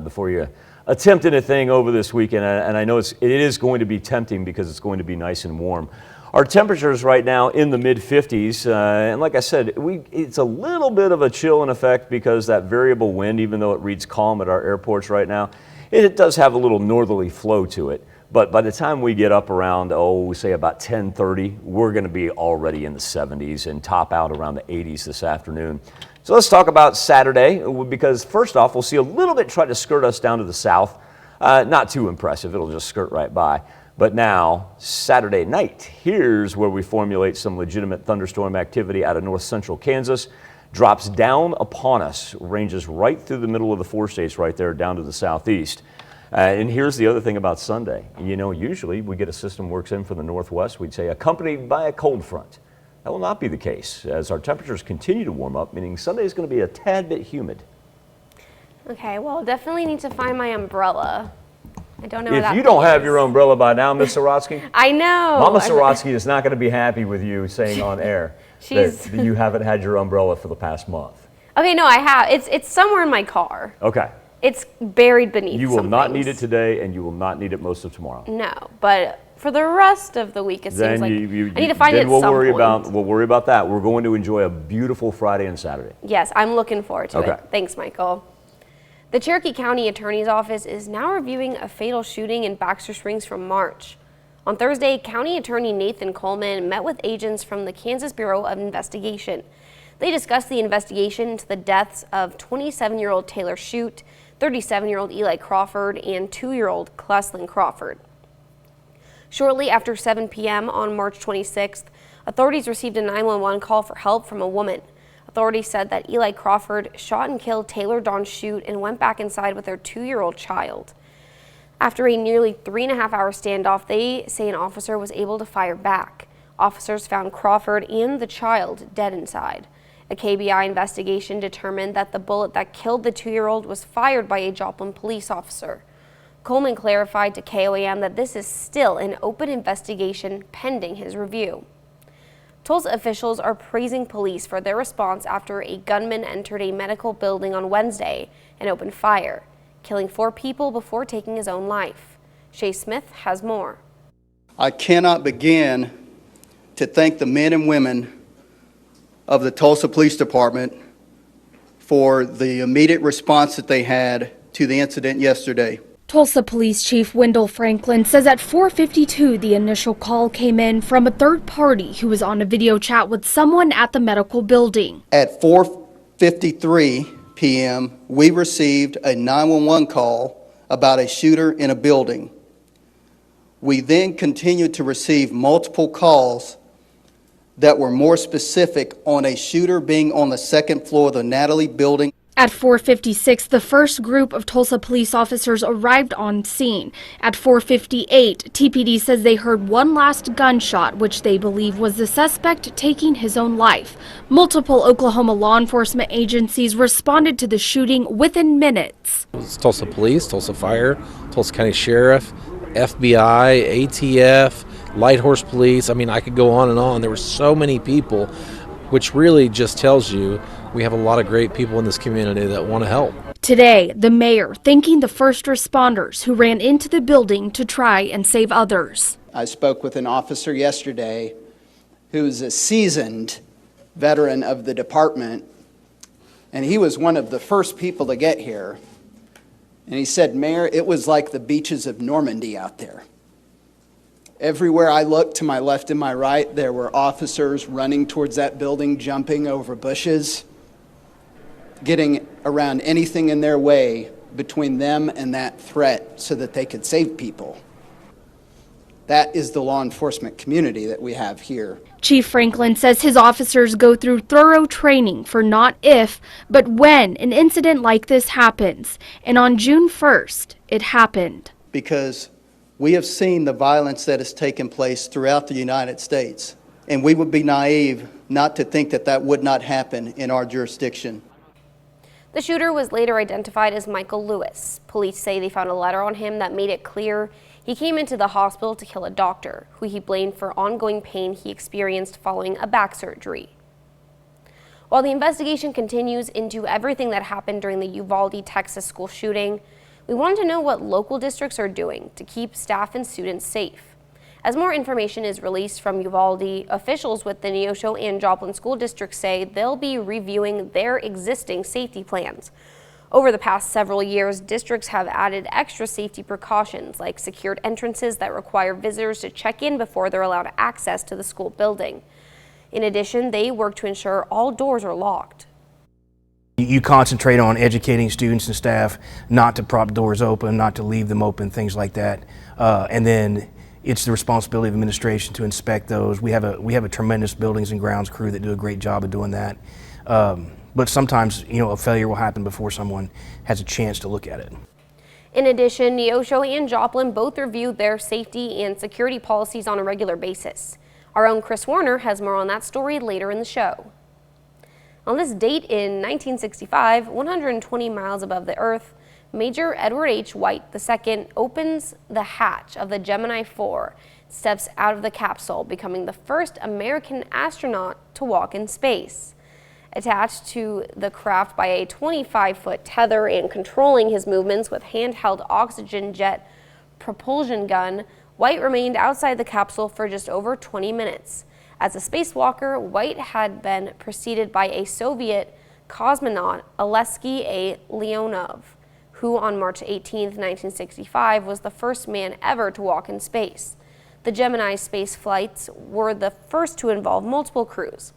before you attempt anything over this weekend. And I know it is going to be tempting because it's going to be nice and warm. Our temperatures right now in the mid-50s, and like I said, it's a little bit of a chill in effect because that variable wind, even though it reads calm at our airports right now, it does have a little northerly flow to it. But by the time we get up around, say about 10:30, we're going to be already in the 70s and top out around the 80s this afternoon. So let's talk about Saturday, because first off, we'll see a little bit try to skirt us down to the south. Not too impressive. It'll just skirt right by. But now, Saturday night, here's where we formulate some legitimate thunderstorm activity out of north central Kansas. Drops down upon us, ranges right through the middle of the 4 states right there down to the southeast. And here's the other thing about Sunday. You know, usually we get a system works in from the northwest, we'd say accompanied by a cold front. That will not be the case as our temperatures continue to warm up, meaning Sunday is going to be a tad bit humid. Okay, well, definitely need to find my umbrella. I don't know where that If you don't have your umbrella by now, Miss Sorotsky, I know. Mama Sorotsky is not going to be happy with you saying on air that you haven't had your umbrella for the past month. Okay, no, I have. It's somewhere in my car. Okay. It's buried beneath. You will not need it today, and you will not need it most of tomorrow. No, but for the rest of the week, it seems like I need to find it at we'll some worry point. We'll worry about that. We're going to enjoy a beautiful Friday and Saturday. Yes, I'm looking forward to Okay. it. Thanks, Michael. The Cherokee County Attorney's Office is now reviewing a fatal shooting in Baxter Springs from March. On Thursday, County Attorney Nathan Coleman met with agents from the Kansas Bureau of Investigation. They discussed the investigation into the deaths of 27-year-old Taylor Shute, 37-year-old Eli Crawford, and 2-year-old Cleslin Crawford. Shortly after 7 p.m. on March 26th, authorities received a 911 call for help from a woman. Authorities said that Eli Crawford shot and killed Taylor Dawn Shute and went back inside with their 2-year-old child. After a nearly 3.5-hour standoff, they say an officer was able to fire back. Officers found Crawford and the child dead inside. A KBI investigation determined that the bullet that killed the 2-year-old was fired by a Joplin police officer. Coleman clarified to KOAM that this is still an open investigation pending his review. Tulsa officials are praising police for their response after a gunman entered a medical building on Wednesday and opened fire, killing 4 people before taking his own life. Shay Smith has more. I cannot begin to thank the men and women of the Tulsa Police Department for the immediate response that they had to the incident yesterday. Tulsa Police Chief Wendell Franklin says at 4:52 the initial call came in from a third party who was on a video chat with someone at the medical building. At 4:53 p.m., we received a 911 call about a shooter in a building. We then continued to receive multiple calls that were more specific on a shooter being on the second floor of the Natalie building. At 4:56, the first group of Tulsa police officers arrived on scene. At 4:58, TPD says they heard one last gunshot, which they believe was the suspect taking his own life. Multiple Oklahoma law enforcement agencies responded to the shooting within minutes. It's Tulsa Police, Tulsa Fire, Tulsa County Sheriff, FBI, ATF, Light Horse Police. I mean, I could go on and on. There were so many people, which really just tells you we have a lot of great people in this community that want to help. Today, the mayor thanking the first responders who ran into the building to try and save others. I spoke with an officer yesterday who's a seasoned veteran of the department, and he was one of the first people to get here. And he said, Mayor, it was like the beaches of Normandy out there. Everywhere I looked, to my left and my right, there were officers running towards that building, jumping over bushes, getting around anything in their way between them and that threat so that they could save people. That is the law enforcement community that we have here. Chief Franklin says his officers go through thorough training for not if, but when an incident like this happens. And on June 1st, it happened. Because we have seen the violence that has taken place throughout the United States, and we would be naive not to think that that would not happen in our jurisdiction. The shooter was later identified as Michael Lewis. Police say they found a letter on him that made it clear he came into the hospital to kill a doctor, who he blamed for ongoing pain he experienced following a back surgery. While the investigation continues into everything that happened during the Uvalde, Texas school shooting, we wanted to know what local districts are doing to keep staff and students safe. As more information is released from Uvalde, officials with the Neosho and Joplin school districts say they'll be reviewing their existing safety plans. Over the past several years, districts have added extra safety precautions like secured entrances that require visitors to check in before they're allowed access to the school building. In addition, they work to ensure all doors are locked. You concentrate on educating students and staff not to prop doors open, not to leave them open, things like that. And then it's the responsibility of administration to inspect those. We have a tremendous buildings and grounds crew that do a great job of doing that. But sometimes, a failure will happen before someone has a chance to look at it. In addition, Neosho and Joplin both review their safety and security policies on a regular basis. Our own Chris Warner has more on that story later in the show. On this date in 1965, 120 miles above the Earth, Major Edward H. White II opens the hatch of the Gemini 4, steps out of the capsule, becoming the first American astronaut to walk in space. Attached to the craft by a 25-foot tether and controlling his movements with handheld oxygen jet propulsion gun, White remained outside the capsule for just over 20 minutes. As a spacewalker, White had been preceded by a Soviet cosmonaut, Alexei A. Leonov, who on March 18, 1965, was the first man ever to walk in space. The Gemini space flights were the first to involve multiple crews,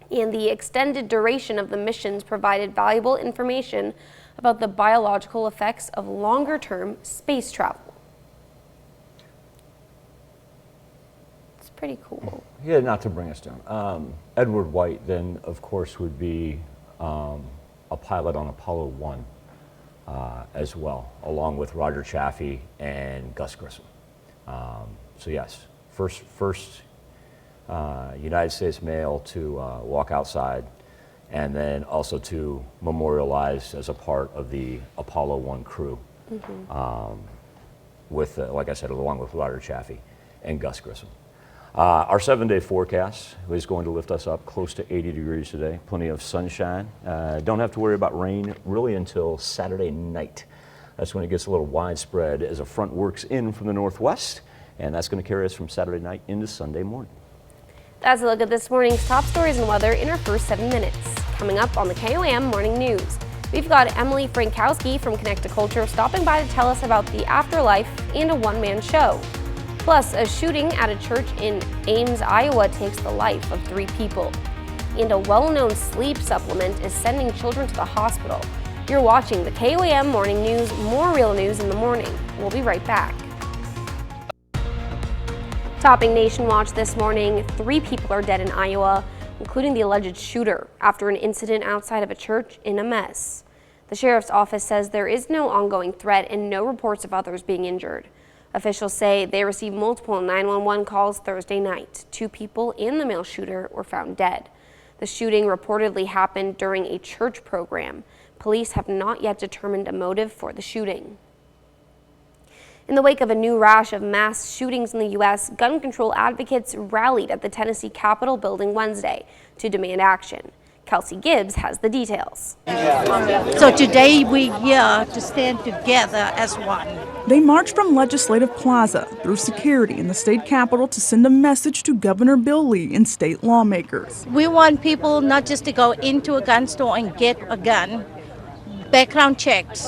and the extended duration of the missions provided valuable information about the biological effects of longer-term space travel. It's pretty cool. Yeah, not to bring us down. Edward White then, of course, would be a pilot on Apollo 1 as well, along with Roger Chaffee and Gus Grissom. So yes, first United States mail to walk outside, and then also to memorialize as a part of the Apollo 1 crew, with, like I said, along with Ryder Chaffee and Gus Grissom. Our 7-day forecast is going to lift us up close to 80 degrees today. Plenty of sunshine. Don't have to worry about rain really until Saturday night. That's when it gets a little widespread as a front works in from the northwest, and that's going to carry us from Saturday night into Sunday morning. That's a look at this morning's top stories and weather in our first 7 minutes. Coming up on the KOAM Morning News, we've got Emily Frankowski from Cnc Culture stopping by to tell us about the afterlife and a one-man show. Plus, a shooting at a church in Ames, Iowa takes the life of 3 people. And a well-known sleep supplement is sending children to the hospital. You're watching the KOAM Morning News, more real news in the morning. We'll be right back. Topping Nation Watch this morning, 3 people are dead in Iowa, including the alleged shooter, after an incident outside of a church in a mess. The sheriff's office says there is no ongoing threat and no reports of others being injured. Officials say they received multiple 911 calls Thursday night. 2 people and the male shooter were found dead. The shooting reportedly happened during a church program. Police have not yet determined a motive for the shooting. In the wake of a new rash of mass shootings in the U.S., gun control advocates rallied at the Tennessee Capitol building Wednesday to demand action. Kelsey Gibbs has the details. So today we here to stand together as one. They marched from Legislative Plaza through security in the state capitol to send a message to Governor Bill Lee and state lawmakers. We want people not just to go into a gun store and get a gun, background checks.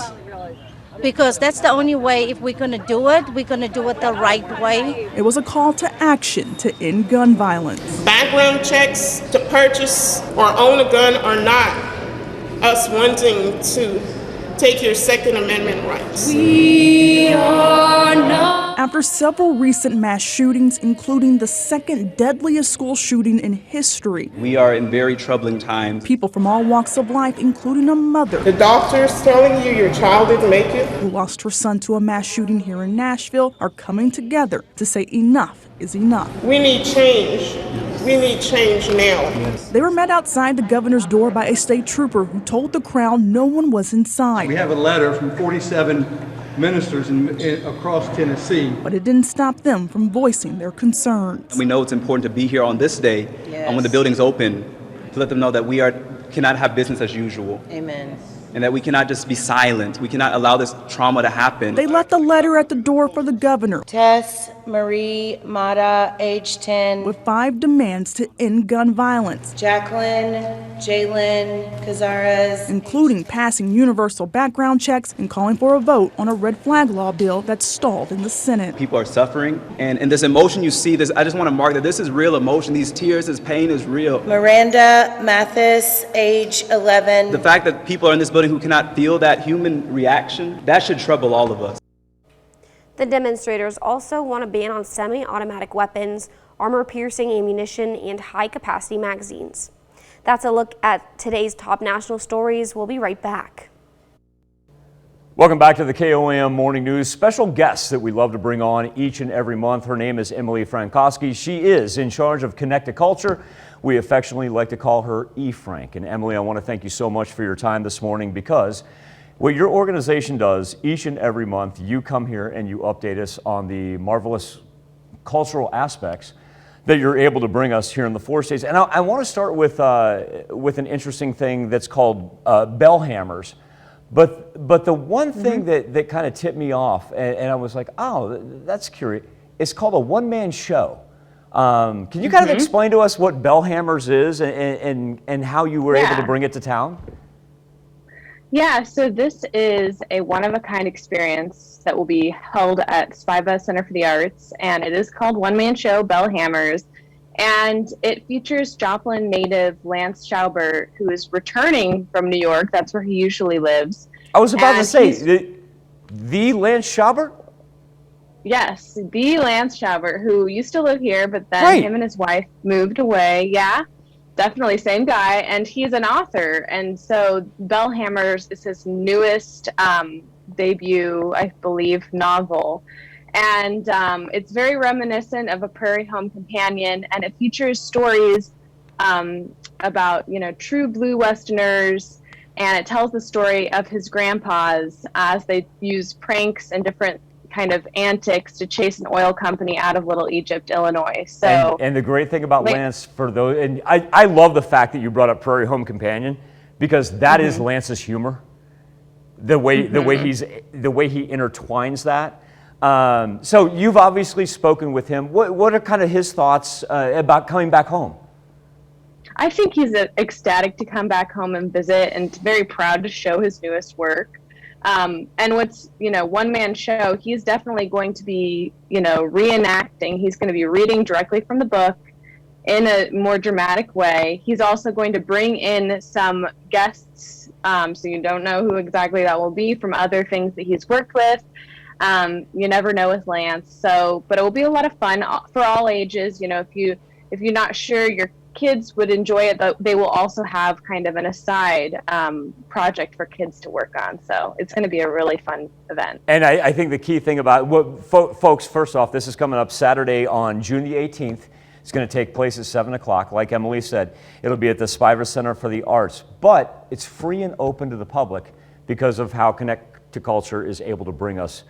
Because that's the only way, if we're going to do it, we're going to do it the right way. It was a call to action to end gun violence. Background checks to purchase or own a gun are not us wanting to take your Second Amendment rights. We are not. After several recent mass shootings, including the second deadliest school shooting in history, we are in very troubling times. People from all walks of life, including a mother, the doctors telling you your child didn't make it, who lost her son to a mass shooting here in Nashville, are coming together to say enough is enough. We need change. We need change now. They were met outside the governor's door by a state trooper who told the crowd no one was inside. We have a letter from 47 ministers across Tennessee. But it didn't stop them from voicing their concerns. We know it's important to be here on this day, and when the building's open, to let them know that we cannot have business as usual. Amen. And that we cannot just be silent. We cannot allow this trauma to happen. They left a letter at the door for the governor. Tess Marie Mata, age 10. With 5 demands to end gun violence. Jacqueline, Jalen, Cazares. Including passing universal background checks and calling for a vote on a red flag law bill that stalled in the Senate. People are suffering. And this emotion you see, I just want to mark that this is real emotion. These tears, this pain is real. Miranda Mathis, age 11. The fact that people are in this building who cannot feel that human reaction, that should trouble all of us. The demonstrators also want a ban on semi-automatic weapons, armor-piercing ammunition, and high-capacity magazines. That's a look at today's top national stories. We'll be right back. Welcome back to the KOAM Morning News. Special guest that we love to bring on each and every month. Her name is Emily Frankowski. She is in charge of Cnc Culture. We affectionately like to call her E-Frank. And Emily, I want to thank you so much for your time this morning, because what your organization does each and every month, you come here and you update us on the marvelous cultural aspects that you're able to bring us here in the 4 states. And I want to start with an interesting thing that's called bell hammers. But the one thing that kind of tipped me off, and I was like, oh, that's curious, it's called a one-man show. Can you kind of explain to us what bell hammers is and how you were able to bring it to town? Yeah, so this is a one-of-a-kind experience that will be held at Spiva Center for the Arts, and it is called One Man Show Bell Hammers, and it features Joplin native Lance Schaubert, who is returning from New York. That's where he usually lives. I was about to say, the Lance Schaubert? Yes, the Lance Schaubert, who used to live here, but then him and his wife moved away. Yeah. Definitely same guy, and he's an author, and so Bell Hammers is his newest debut, I believe, novel, And it's very reminiscent of a Prairie Home Companion, and it features stories about, you know, true blue Westerners, and it tells the story of his grandpas as they use pranks and different kind of antics to chase an oil company out of Little Egypt, Illinois. So, and the great thing about Lance, for those, and I love the fact that you brought up Prairie Home Companion, because that is Lance's humor. The way he intertwines that. So you've obviously spoken with him. What are kind of his thoughts about coming back home? I think he's ecstatic to come back home and visit, and very proud to show his newest work. And what's, you know, one-man show, he's definitely going to be, you know, reenacting. He's going to be reading directly from the book in a more dramatic way. He's also going to bring in some guests, so you don't know who exactly that will be, from other things that he's worked with. You never know with Lance. So, but it will be a lot of fun for all ages. You know, if you're not sure your kids would enjoy it, they will also have kind of an aside project for kids to work on. So it's going to be a really fun event. And I think the key thing about folks, first off, this is coming up Saturday on June the 18th. It's going to take place at 7 o'clock. Like Emily said, it'll be at the Spiver Center for the Arts, but it's free and open to the public because of how Connect to Culture is able to bring us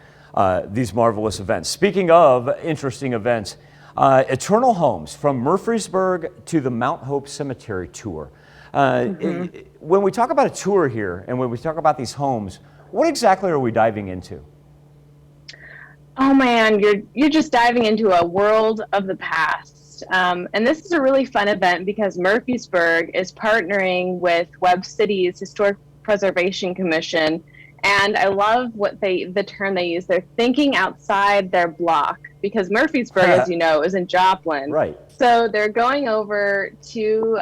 these marvelous events. Speaking of interesting events, Eternal Homes, from Murfreesburg to the Mount Hope Cemetery tour. When we talk about a tour here and when we talk about these homes, what exactly are we diving into? Oh man, you're just diving into a world of the past. And this is a really fun event because Murfreesburg is partnering with Webb City's Historic Preservation Commission. And I love the term they use. They're thinking outside their block, because Murfreesburg, as you know, is in Joplin. Right. So they're going over to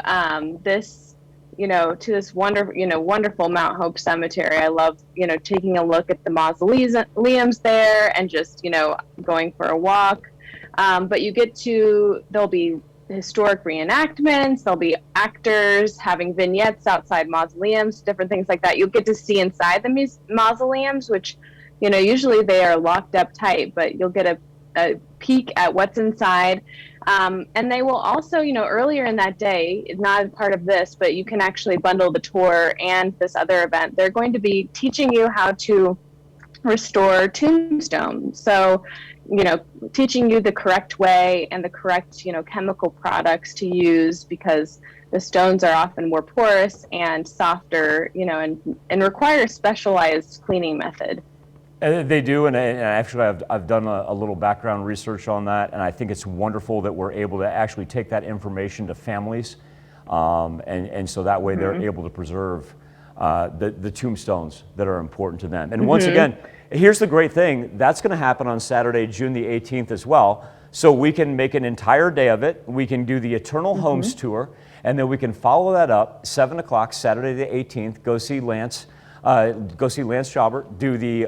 this wonderful Mount Hope Cemetery. I love, you know, taking a look at the mausoleums there and just, you know, going for a walk. But there'll be historic reenactments, there'll be actors having vignettes outside mausoleums, different things like that. You'll get to see inside the mausoleums, which, you know, usually they are locked up tight, but you'll get a peek at what's inside. And they will also, you know, earlier in that day, it's not part of this, but you can actually bundle the tour and this other event. They're going to be teaching you how to restore tombstones. So, you know, teaching you the correct way and the correct, you know, chemical products to use, because the stones are often more porous and softer, you know, and require a specialized cleaning method. They do, and actually I've done a little background research on that, and I think it's wonderful that we're able to actually take that information to families, and so that way they're able to preserve the tombstones that are important to them. And once again, here's the great thing, that's going to happen on Saturday, June the 18th as well, so we can make an entire day of it. We can do the Eternal Homes tour, and then we can follow that up, 7 o'clock, Saturday the 18th, go see Lance Jobert, do the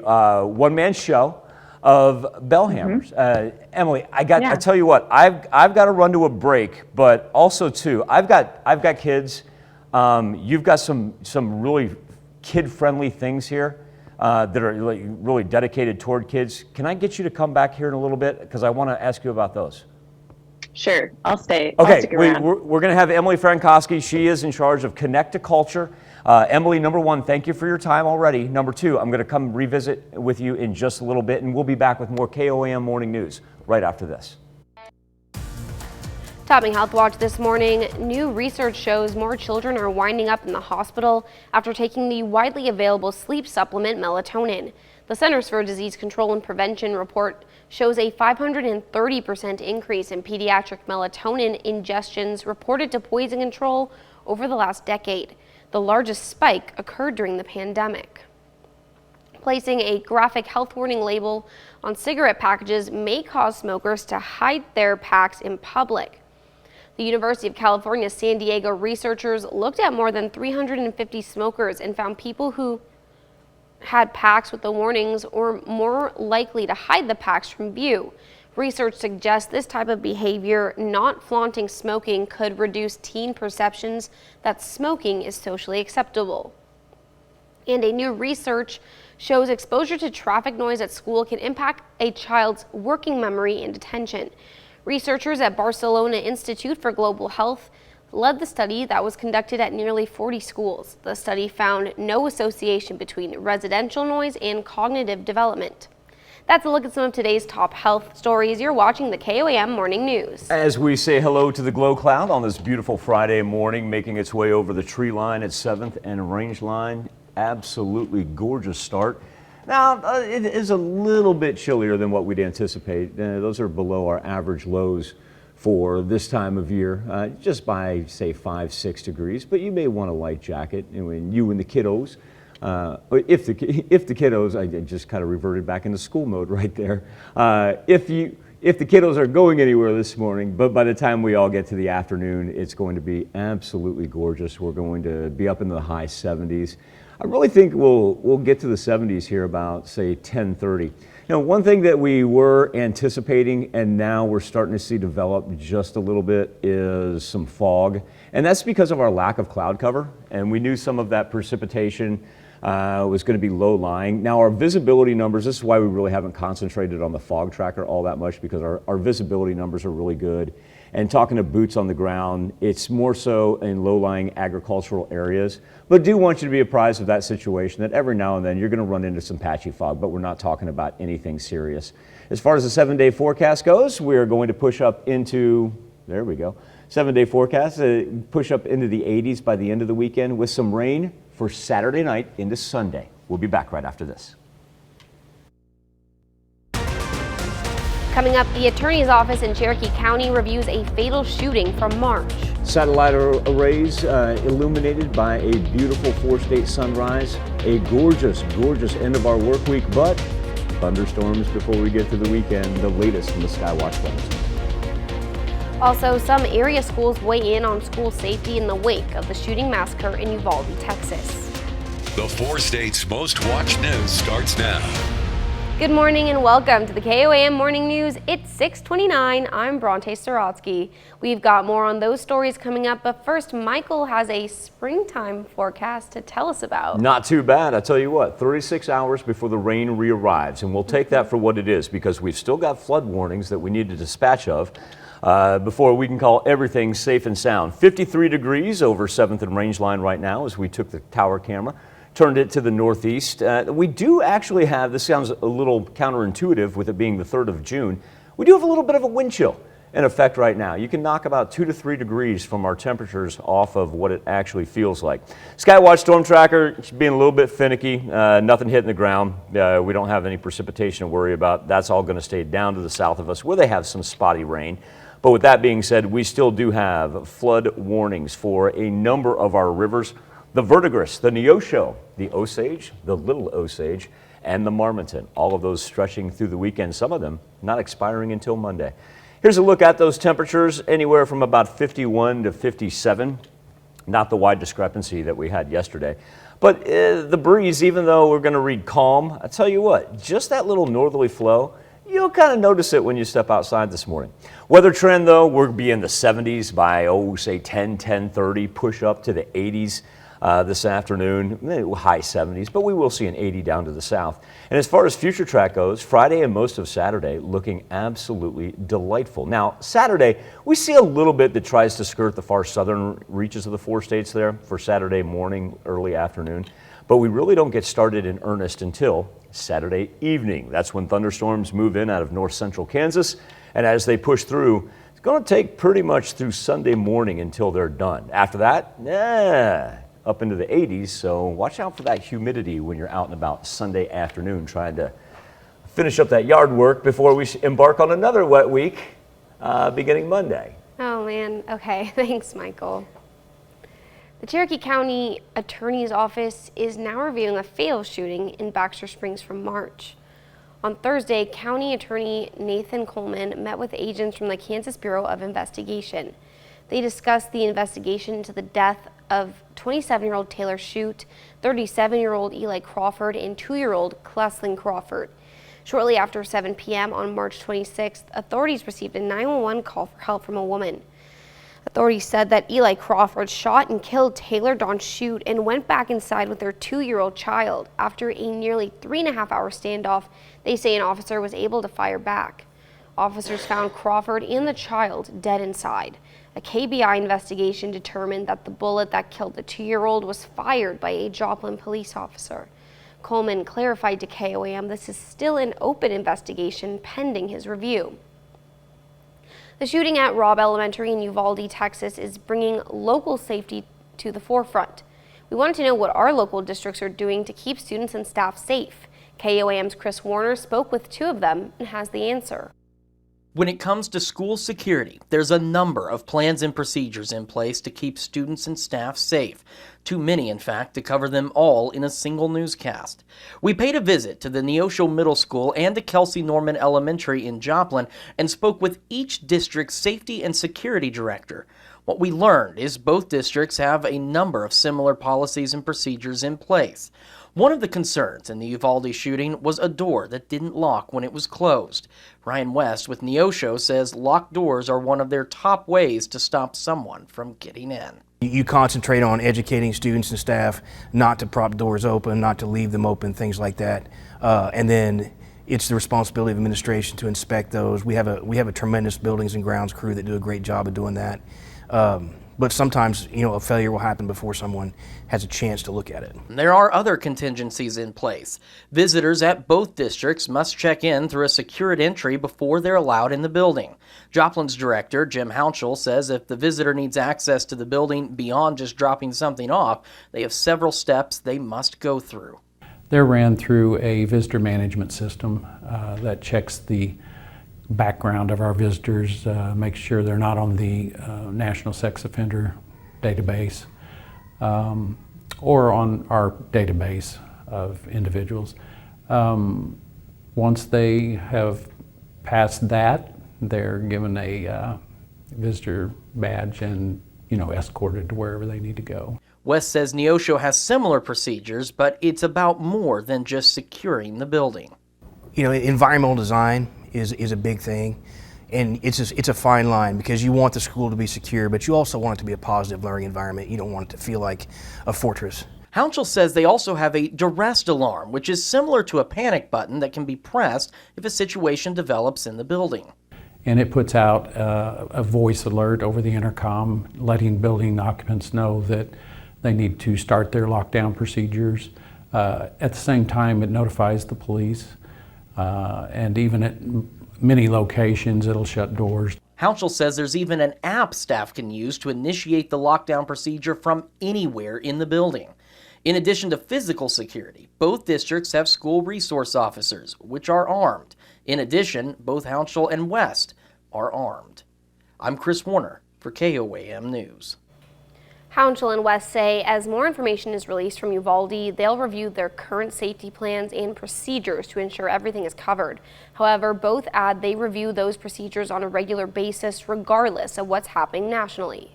one-man show of Bellhammers. Emily, I tell you what, I've got to run to a break, but also too, I've got kids. You've got some really kid-friendly things here that are really dedicated toward kids. Can I get you to come back here in a little bit, because I want to ask you about those? Sure, I'll stay. Okay, we're going to have Emily Frankowski. She is in charge of Connect to Culture. Emily, number one, thank you for your time already. Number two, I'm going to come revisit with you in just a little bit, and we'll be back with more KOAM Morning News right after this. Topping Healthwatch this morning, new research shows more children are winding up in the hospital after taking the widely available sleep supplement melatonin. The Centers for Disease Control and Prevention report shows a 530% increase in pediatric melatonin ingestions reported to poison control over the last decade. The largest spike occurred during the pandemic. Placing a graphic health warning label on cigarette packages may cause smokers to hide their packs in public. The University of California, San Diego researchers looked at more than 350 smokers and found people who had packs with the warnings were more likely to hide the packs from view. Research suggests this type of behavior, not flaunting smoking, could reduce teen perceptions that smoking is socially acceptable. And a new research shows exposure to traffic noise at school can impact a child's working memory and attention. Researchers at Barcelona Institute for Global Health led the study that was conducted at nearly 40 schools. The study found no association between residential noise and cognitive development. That's a look at some of today's top health stories. You're watching the KOAM Morning News. As we say hello to the glow cloud on this beautiful Friday morning, making its way over the tree line at 7th and Range Line. Absolutely gorgeous start. Now, it is a little bit chillier than what we'd anticipate. Those are below our average lows for this time of year, just by, say, 5-6 degrees. But you may want a light jacket, and you and the kiddos. If the kiddos, I just kind of reverted back into school mode right there. If the kiddos are going anywhere this morning, but by the time we all get to the afternoon, it's going to be absolutely gorgeous. We're going to be up into the high 70s. I really think we'll get to the 70s here about, say, 10:30. Now, one thing that we were anticipating and now we're starting to see develop just a little bit is some fog. And that's because of our lack of cloud cover. And we knew some of that precipitation was going to be low-lying. Now, our visibility numbers, this is why we really haven't concentrated on the fog tracker all that much, because our visibility numbers are really good. And talking to boots on the ground, it's more so in low-lying agricultural areas. But do want you to be apprised of that situation, that every now and then you're going to run into some patchy fog, but we're not talking about anything serious. As far as the 7-day forecast goes, we are going to push up into, there we go, 7-day forecast, push up into the 80s by the end of the weekend with some rain for Saturday night into Sunday. We'll be back right after this. Coming up, the attorney's office in Cherokee County reviews a fatal shooting from March. Satellite arrays illuminated by a beautiful 4-state sunrise. A gorgeous, gorgeous end of our work week, but thunderstorms before we get to the weekend, the latest from the Skywatch Weather. Also, some area schools weigh in on school safety in the wake of the shooting massacre in Uvalde, Texas. The 4 states' most watched news starts now. Good morning and welcome to the KOAM Morning News. It's 6:29. I'm Bronte Sorotsky. We've got more on those stories coming up, but first, Michael has a springtime forecast to tell us about. Not too bad. I tell you what, 36 hours before the rain re-arrives, and we'll take that for what it is, because we've still got flood warnings that we need to dispatch of before we can call everything safe and sound. 53 degrees over 7th and Range Line right now as we took the tower camera, turned it to the northeast. We do actually have, this sounds a little counterintuitive with it being the 3rd of June, we do have a little bit of a wind chill in effect right now. You can knock about 2 to 3 degrees from our temperatures off of what it actually feels like. Skywatch Storm Tracker being a little bit finicky, nothing hitting the ground. We don't have any precipitation to worry about. That's all going to stay down to the south of us where they have some spotty rain. But with that being said, we still do have flood warnings for a number of our rivers. The Verdigris, the Neosho, the Osage, the Little Osage, and the Marmonton. All of those stretching through the weekend, some of them not expiring until Monday. Here's a look at those temperatures, anywhere from about 51 to 57. Not the wide discrepancy that we had yesterday. But the breeze, even though we're going to read calm, I tell you what, just that little northerly flow, you'll kind of notice it when you step outside this morning. Weather trend, though, we'll be in the 70s by, say 10:30, push up to the 80s. This afternoon, high 70s, but we will see an 80 down to the south. And as far as future track goes, Friday and most of Saturday looking absolutely delightful. Now, Saturday, we see a little bit that tries to skirt the far southern reaches of the 4 states there for Saturday morning, early afternoon, but we really don't get started in earnest until Saturday evening. That's when thunderstorms move in out of north central Kansas, and as they push through, it's going to take pretty much through Sunday morning until they're done. After that, up into the 80s, so watch out for that humidity when you're out and about Sunday afternoon trying to finish up that yard work before we embark on another wet week beginning Monday. Oh man, okay, thanks Michael. The Cherokee County Attorney's Office is now reviewing a fatal shooting in Baxter Springs from March. On Thursday, County Attorney Nathan Coleman met with agents from the Kansas Bureau of Investigation. They discussed the investigation into the death of 27-year-old Taylor Shute, 37-year-old Eli Crawford, and 2-year-old Cleslin Crawford. Shortly after 7 p.m. on March 26th, authorities received a 911 call for help from a woman. Authorities said that Eli Crawford shot and killed Taylor Dawn Shute and went back inside with their 2-year-old child. After a nearly 3.5-hour standoff, they say an officer was able to fire back. Officers found Crawford and the child dead inside. A KBI investigation determined that the bullet that killed the 2-year-old was fired by a Joplin police officer. Coleman clarified to KOAM this is still an open investigation pending his review. The shooting at Robb Elementary in Uvalde, Texas is bringing local safety to the forefront. We wanted to know what our local districts are doing to keep students and staff safe. KOAM's Chris Warner spoke with 2 of them and has the answer. When it comes to school security, there's a number of plans and procedures in place to keep students and staff safe. Too many, in fact, to cover them all in a single newscast. We paid a visit to the Neosho Middle School and to Kelsey Norman Elementary in Joplin and spoke with each district's safety and security director. What we learned is both districts have a number of similar policies and procedures in place. One of the concerns in the Uvalde shooting was a door that didn't lock when it was closed. Ryan West with Neosho says locked doors are one of their top ways to stop someone from getting in. You concentrate on educating students and staff not to prop doors open, not to leave them open, things like that. And then it's the responsibility of administration to inspect those. We have a tremendous buildings and grounds crew that do a great job of doing that. But sometimes, a failure will happen before someone has a chance to look at it. There are other contingencies in place. Visitors at both districts must check in through a secured entry before they're allowed in the building. Joplin's director, Jim Hounshell, says if the visitor needs access to the building beyond just dropping something off, they have several steps they must go through. They're ran through a visitor management system that checks the background of our visitors, makes sure they're not on the National Sex Offender database or on our database of individuals. Once they have passed that, they're given a visitor badge and escorted to wherever they need to go. West says Neosho has similar procedures, but it's about more than just securing the building. Environmental design is a big thing, and it's a fine line because you want the school to be secure, but you also want it to be a positive learning environment. You don't want it to feel like a fortress. Hounshell says they also have a Duress Alarm, which is similar to a panic button that can be pressed if a situation develops in the building. And it puts out a voice alert over the intercom, letting building occupants know that they need to start their lockdown procedures. At the same time, it notifies the police. And even at many locations, it'll shut doors. Hounshell says there's even an app staff can use to initiate the lockdown procedure from anywhere in the building. In addition to physical security, both districts have school resource officers, which are armed. In addition, both Hounshell and West are armed. I'm Chris Warner for KOAM News. Hounshell and West say as more information is released from Uvalde, they'll review their current safety plans and procedures to ensure everything is covered. However, both add they review those procedures on a regular basis regardless of what's happening nationally.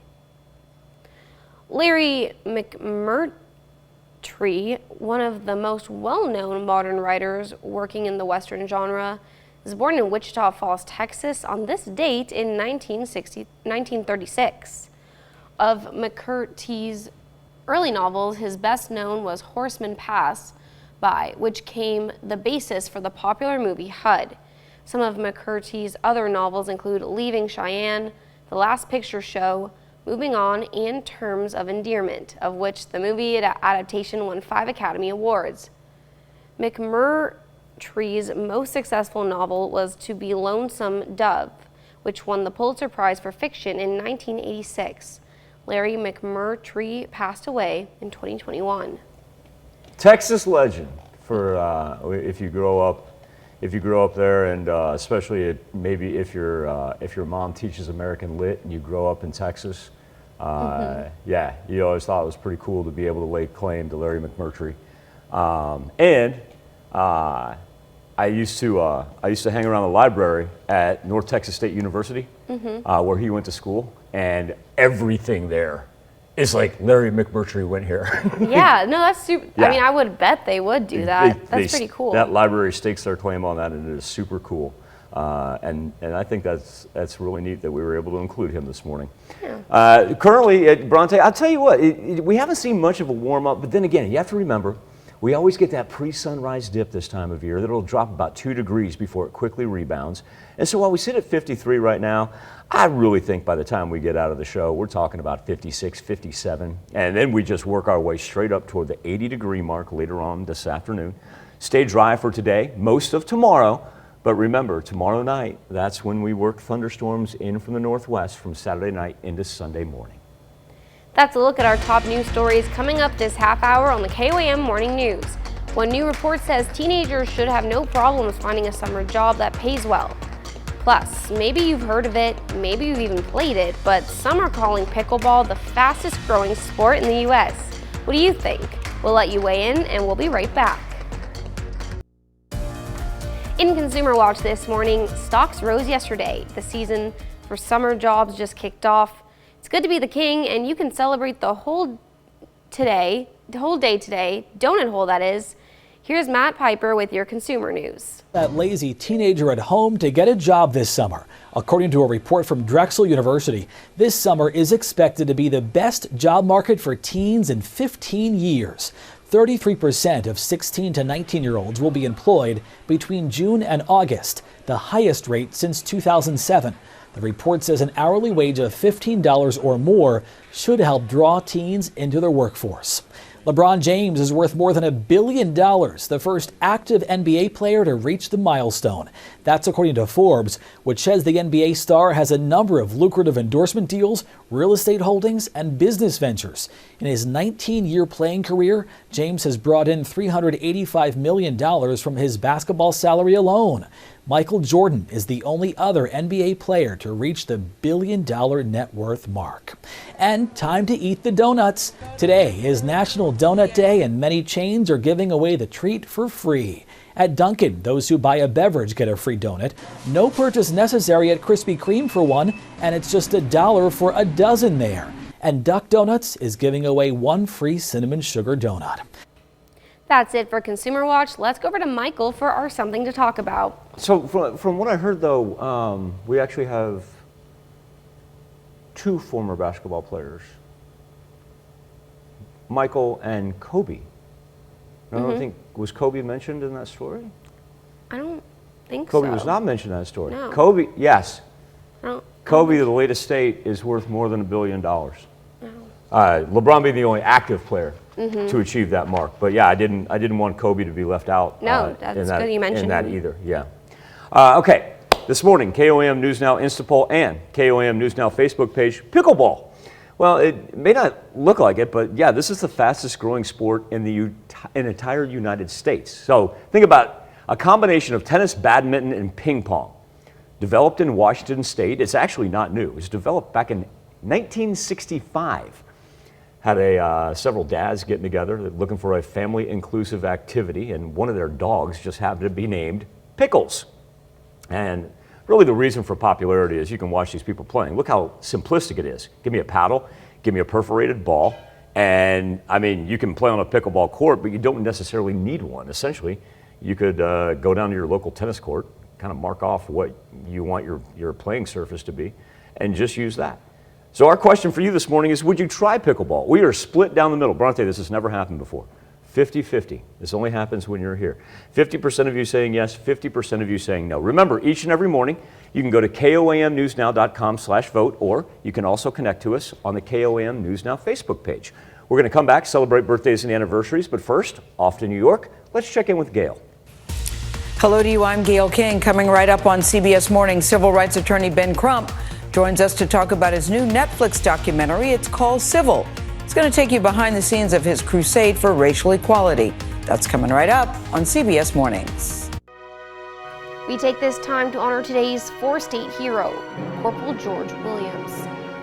Larry Mcmurtry, one of the most well-known modern writers working in the Western genre, is born in Wichita Falls, Texas on this date in 1936. Of Mcmurtry's early novels, his best known was Horseman Pass By, which became the basis for the popular movie HUD. Some of Mcmurtry's other novels include Leaving Cheyenne, The Last Picture Show, Moving On, and Terms of Endearment, of which the movie adaptation won 5 Academy Awards. Mcmurtry's most successful novel was To Be Lonesome Dove, which won the Pulitzer Prize for Fiction in 1986. Larry Mcmurtry passed away in 2021. Texas legend for if you grow up there, and especially maybe if your mom teaches American Lit and you grow up in Texas. Yeah, you always thought it was pretty cool to be able to lay claim to Larry Mcmurtry. I used to hang around the library at North Texas State University, where he went to school, and everything there is like Larry Mcmurtry went here. Yeah, no, that's super. Yeah. I mean, I would bet they would do that. That's pretty cool. That library stakes their claim on that, and it is super cool. And I think that's really neat that we were able to include him this morning. Yeah. Currently at Bronte, I'll tell you what, we haven't seen much of a warm up, but then again, you have to remember, we always get that pre-sunrise dip this time of year that'll drop about 2 degrees before it quickly rebounds. And so while we sit at 53 right now, I really think by the time we get out of the show, we're talking about 56, 57, and then we just work our way straight up toward the 80-degree mark later on this afternoon. Stay dry for today, most of tomorrow, but remember, tomorrow night, that's when we work thunderstorms in from the northwest from Saturday night into Sunday morning. That's a look at our top news stories coming up this half hour on the KOAM Morning News. One new report says teenagers should have no problems finding a summer job that pays well. Plus, maybe you've heard of it, maybe you've even played it, but some are calling pickleball the fastest growing sport in the U.S. What do you think? We'll let you weigh in and we'll be right back. In Consumer Watch this morning, stocks rose yesterday. The season for summer jobs just kicked off. It's good to be the king, and you can celebrate the whole day today, donut hole that is. Here's Matt Piper with your consumer news. That lazy teenager at home to get a job this summer. According to a report from Drexel University, this summer is expected to be the best job market for teens in 15 years. 33% of 16 to 19-year-olds will be employed between June and August, the highest rate since 2007. The report says an hourly wage of $15 or more should help draw teens into the workforce. LeBron James is worth more than $1 billion, the first active NBA player to reach the milestone. That's according to Forbes, which says the NBA star has a number of lucrative endorsement deals, real estate holdings, and business ventures. In his 19-year playing career, James has brought in $385 million from his basketball salary alone. Michael Jordan is the only other NBA player to reach the $1 billion net worth mark. And time to eat the donuts. Today is National Donut Day, and many chains are giving away the treat for free. At Dunkin', those who buy a beverage get a free donut. No purchase necessary at Krispy Kreme for one, and it's just $1 for a dozen there. And Duck Donuts is giving away one free cinnamon sugar donut. That's it for Consumer Watch. Let's go over to Michael for our Something to Talk About. So from what I heard, though, we actually have 2 former basketball players, Michael and Kobe. I don't think, was Kobe mentioned in that story? I don't think so. Kobe was not mentioned in that story. No. Kobe, yes. Kobe, No. the latest state, is worth more than $1 billion. LeBron being the only active player to achieve that mark. But yeah, I didn't want Kobe to be left out. No, that's good you mentioned in that either. Yeah. Okay. This morning, KOAM News Now Instapoll and KOAM News Now Facebook page, pickleball. Well, it may not look like it, but yeah, this is the fastest growing sport in the entire United States. So think about a combination of tennis, badminton, and ping pong. Developed in Washington State, it's actually not new. It was developed back in 1965. Had several dads getting together looking for a family-inclusive activity, and one of their dogs just happened to be named Pickles. And really the reason for popularity is you can watch these people playing. Look how simplistic it is. Give me a paddle, give me a perforated ball, and I mean, you can play on a pickleball court, but you don't necessarily need one. Essentially, you could go down to your local tennis court, kind of mark off what you want your playing surface to be, and just use that. So our question for you this morning is, would you try pickleball? We are split down the middle. Bronte, this has never happened before. 50-50. This only happens when you're here. 50% of you saying yes, 50% of you saying no. Remember, each and every morning, you can go to KOAMNewsNow.com/vote, or you can also connect to us on the KOAM News Now Facebook page. We're going to come back, celebrate birthdays and anniversaries, but first, off to New York. Let's check in with Gail. Hello to you, I'm Gail King. Coming right up on CBS Morning, civil rights attorney Ben Crump joins us to talk about his new Netflix documentary. It's called Civil. It's going to take you behind the scenes of his crusade for racial equality. That's coming right up on CBS Mornings. We take this time to honor today's four-state hero, Corporal George Williams.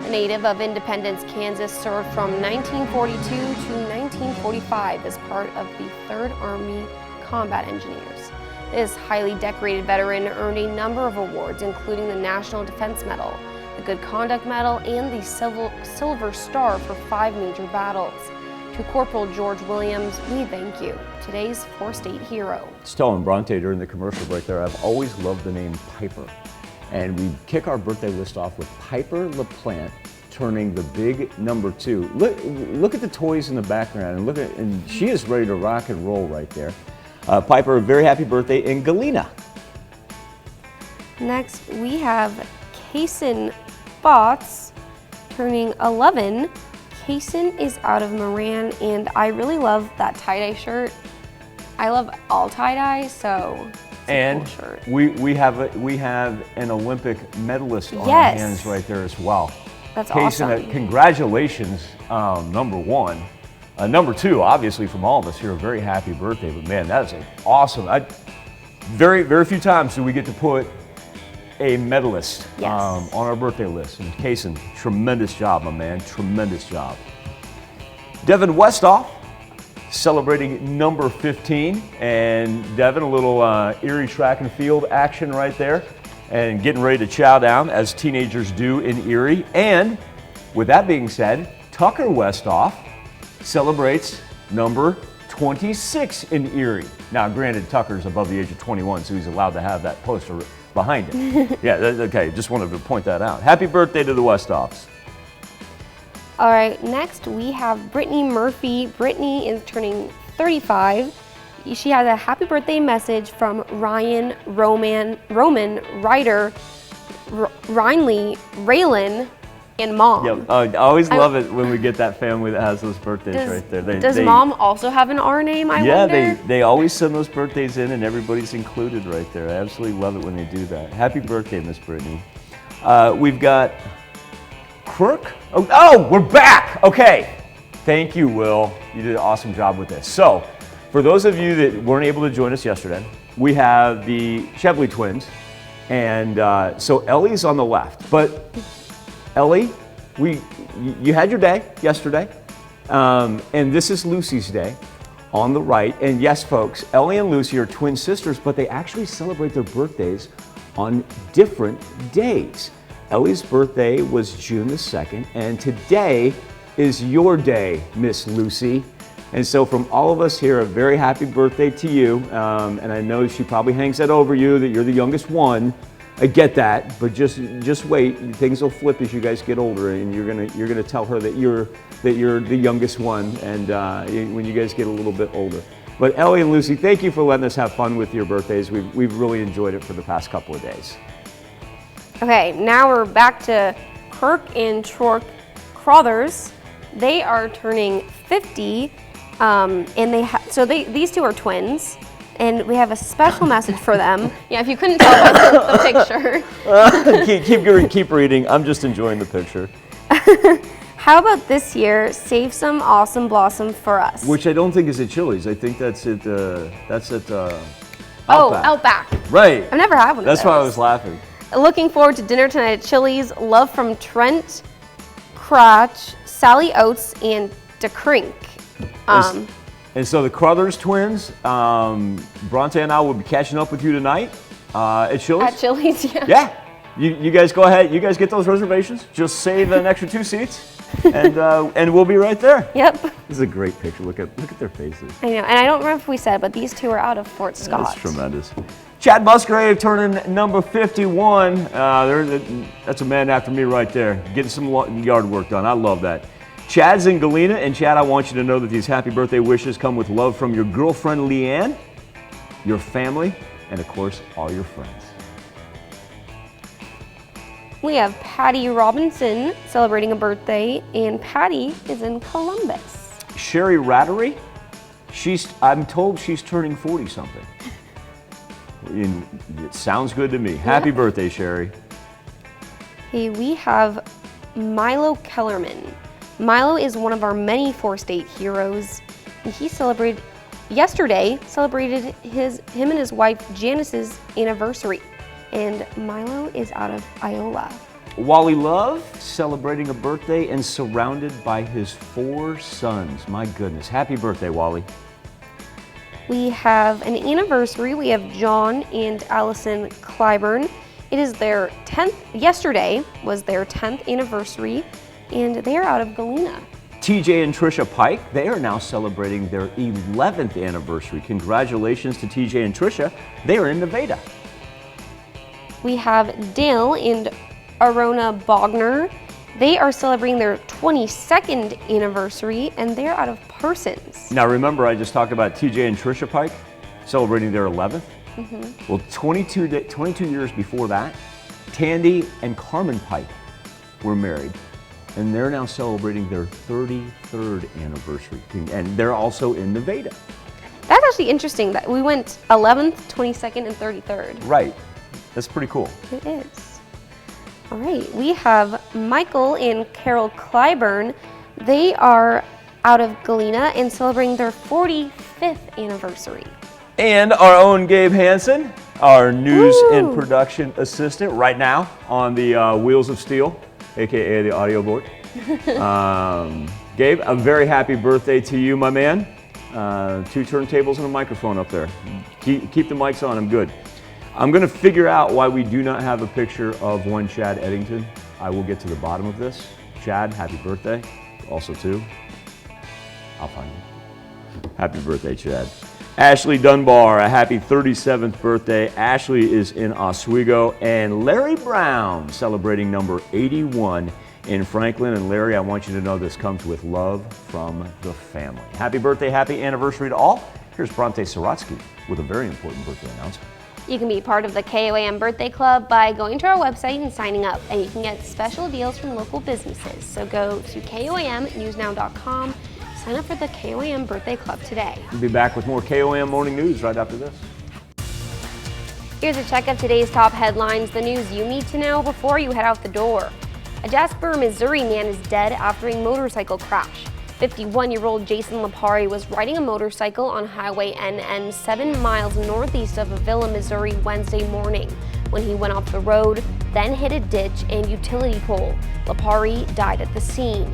A native of Independence, Kansas, served from 1942 to 1945 as part of the 3rd Army Combat Engineers. This highly decorated veteran earned a number of awards, including the National Defense Medal, the Good Conduct Medal, and the Silver Star for 5 major battles. To Corporal George Williams, we thank you, today's 4-state hero. I was telling Bronte during the commercial break there, I've always loved the name Piper. And we kick our birthday list off with Piper LaPlante turning the big number 2. Look at the toys in the background, and she is ready to rock and roll right there. Piper, a very happy birthday, and Galena. Next, we have Cason Fox turning 11. Cason is out of Moran, and I really love that tie-dye shirt. I love all tie-dye, so it's a cool shirt. We have an Olympic medalist on our hands right there as well. That's Cason, awesome. Congratulations, number 1. Number 2, obviously from all of us here, a very happy birthday, but man, that is awesome. Very, very few times do we get to put a medalist on our birthday list. And Cason, tremendous job, my man, tremendous job. Devin Westhoff, celebrating number 15. And Devin, a little Erie track and field action right there. And getting ready to chow down, as teenagers do in Erie. And with that being said, Tucker Westhoff celebrates number 26 in Erie. Now, granted, Tucker's above the age of 21, so he's allowed to have that poster behind him. Yeah, okay, just wanted to point that out. Happy birthday to the Westhoffs. All right, next we have Brittany Murphy. Brittany is turning 35. She has a happy birthday message from Roman, Ryder, Raylan, and Mom. Yep, I always love it when we get that family that has those birthdays right there. Does Mom also have an R name, I wonder? Yeah, they always send those birthdays in and everybody's included right there. I absolutely love it when they do that. Happy birthday, Miss Brittany. We've got Kirk. Oh, we're back. Okay. Thank you, Will. You did an awesome job with this. So, for those of you that weren't able to join us yesterday, we have the Chevley twins. And so Ellie's on the left. But Ellie, you had your day yesterday, and this is Lucy's day on the right. And yes, folks, Ellie and Lucy are twin sisters, but they actually celebrate their birthdays on different days. Ellie's birthday was June the 2nd, and today is your day, Miss Lucy. And so from all of us here, a very happy birthday to you. And I know she probably hangs that over you, that you're the youngest one. I get that, but just wait. Things will flip as you guys get older, and you're gonna tell her that you're the youngest one, and when you guys get a little bit older. But Ellie and Lucy, thank you for letting us have fun with your birthdays. We've really enjoyed it for the past couple of days. Okay, now we're back to Kirk and Troy Crothers. They are turning 50, and these two are twins. And we have a special message for them. Yeah, if you couldn't tell by the picture. Keep reading. I'm just enjoying the picture. How about this year, save some awesome blossom for us? Which I don't think is at Chili's. I think that's at Outback. Outback. Right. I've never had one of those. That's why I was laughing. Looking forward to dinner tonight at Chili's. Love from Trent Crotch, Sally Oates, and DeCrink. And so the Crothers twins, Bronte and I will be catching up with you tonight at Chili's. At Chili's, yeah. Yeah. You guys go ahead. You guys get those reservations. Just save an extra 2 seats, and we'll be right there. Yep. This is a great picture. Look at their faces. I know, and I don't remember if we said, but these two are out of Fort Scott. That's tremendous. Chad Musgrave turning number 51. That's a man after me right there. Getting some yard work done. I love that. Chad's in Galena, and Chad, I want you to know that these happy birthday wishes come with love from your girlfriend, Leanne, your family, and of course, all your friends. We have Patty Robinson celebrating a birthday, and Patty is in Columbus. Sherry Rattery, I'm told she's turning 40-something. It sounds good to me. Happy birthday, Sherry. Hey, we have Milo Kellerman. Milo is one of our many 4-state heroes, and he celebrated him and his wife Janice's anniversary, and Milo is out of Iola. Wally Love celebrating a birthday and surrounded by his 4 sons. My goodness, happy birthday, Wally. We have an anniversary. We have John and Allison Clyburn. It is their 10th, yesterday was their 10th anniversary, and they are out of Galena. TJ and Trisha Pike, they are now celebrating their 11th anniversary. Congratulations to TJ and Trisha. They are in Nevada. We have Dale and Arona Bogner. They are celebrating their 22nd anniversary, and they're out of Parsons. Now remember, I just talked about TJ and Trisha Pike celebrating their 11th. Well, 22 years before that, Tandy and Carmen Pike were married, and they're now celebrating their 33rd anniversary, and they're also in Nevada. That's actually interesting that we went 11th, 22nd, and 33rd. Right. That's pretty cool. It is. All right, we have Michael and Carol Clyburn. They are out of Galena and celebrating their 45th anniversary. And our own Gabe Hansen, our news and production assistant right now on the Wheels of Steel, aka the audio board. Gabe, a very happy birthday to you, my man. 2 turntables and a microphone up there. Keep the mics on, I'm good. I'm gonna figure out why we do not have a picture of one Chad Eddington. I will get to the bottom of this. Chad, happy birthday. Also too, I'll find you. Happy birthday, Chad. Ashley Dunbar, a happy 37th birthday. Ashley is in Oswego. And Larry Brown, celebrating number 81 in Franklin. And Larry, I want you to know this comes with love from the family. Happy birthday, happy anniversary to all. Here's Bronte Saratsky with a very important birthday announcement. You can be part of the KOAM Birthday Club by going to our website and signing up, and you can get special deals from local businesses. So go to KOAMnewsnow.com. Sign up for the KOAM Birthday Club today. We'll be back with more KOAM Morning News right after this. Here's a check of today's top headlines, the news you need to know before you head out the door. A Jasper, Missouri man is dead after a motorcycle crash. 51-year-old Jason Lipari was riding a motorcycle on Highway NN 7 miles northeast of Avila, Missouri Wednesday morning when he went off the road, then hit a ditch and utility pole. Lipari died at the scene.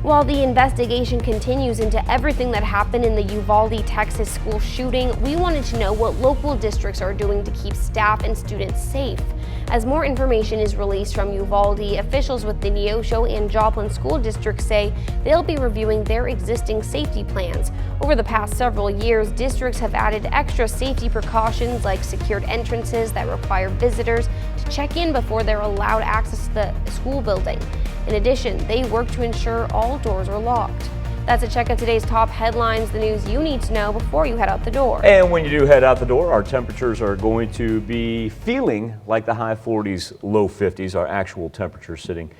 While the investigation continues into everything that happened in the Uvalde, Texas school shooting, we wanted to know what local districts are doing to keep staff and students safe. As more information is released from Uvalde, officials with the Neosho and Joplin school districts say they'll be reviewing their existing safety plans. Over the past several years, districts have added extra safety precautions like secured entrances that require visitors to check in before they're allowed access to the school building. In addition, they work to ensure all doors are locked. That's a check of today's top headlines, the news you need to know before you head out the door. And when you do head out the door, our temperatures are going to be feeling like the high 40s, low 50s. Our actual temperature sitting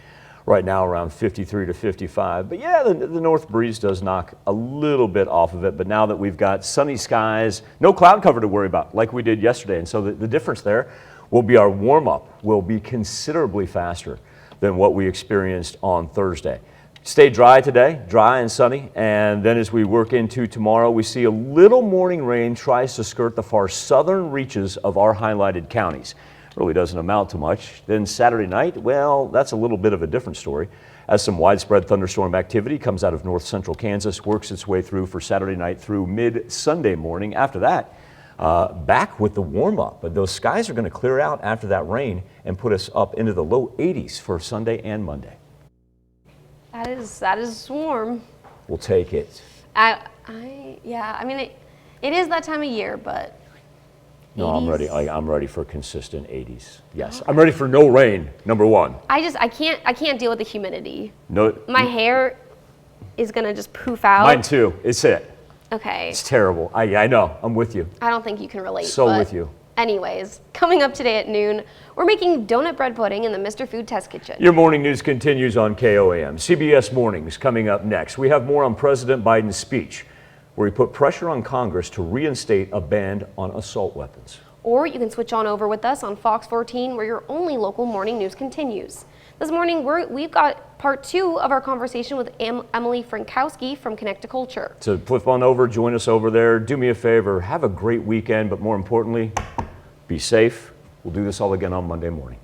right now around 53 to 55. But yeah, the north breeze does knock a little bit off of it. But now that we've got sunny skies, no cloud cover to worry about like we did yesterday. And so the difference there will be our warm up will be considerably faster than what we experienced on Thursday. Stay dry today, dry and sunny, and then as we work into tomorrow, we see a little morning rain tries to skirt the far southern reaches of our highlighted counties. Really doesn't amount to much. Then Saturday night, well, that's a little bit of a different story, as some widespread thunderstorm activity comes out of north central Kansas, works its way through for Saturday night through mid-Sunday morning. After that, back with the warm-up, but those skies are going to clear out after that rain and put us up into the low 80s for Sunday and Monday. That is warm. We'll take it. Yeah, I mean, it is that time of year, but no, 80s? I'm ready. I'm ready for consistent 80s. Yes, I'm ready for no rain. Number one. I can't deal with the humidity. No. My hair is gonna just poof out. Mine too. It's it. Okay. It's terrible. I know. I'm with you. I don't think you can relate. So with you. Anyways, coming up today at noon, we're making donut bread pudding in the Mr. Food Test Kitchen. Your morning news continues on KOAM. CBS Mornings coming up next. We have more on President Biden's speech, where he put pressure on Congress to reinstate a ban on assault weapons. Or you can switch on over with us on Fox 14, where your only local morning news continues. This morning, we've got part 2 of our conversation with Emily Frankowski from Connect to Culture. So flip on over, join us over there. Do me a favor, have a great weekend, but more importantly, be safe. We'll do this all again on Monday morning.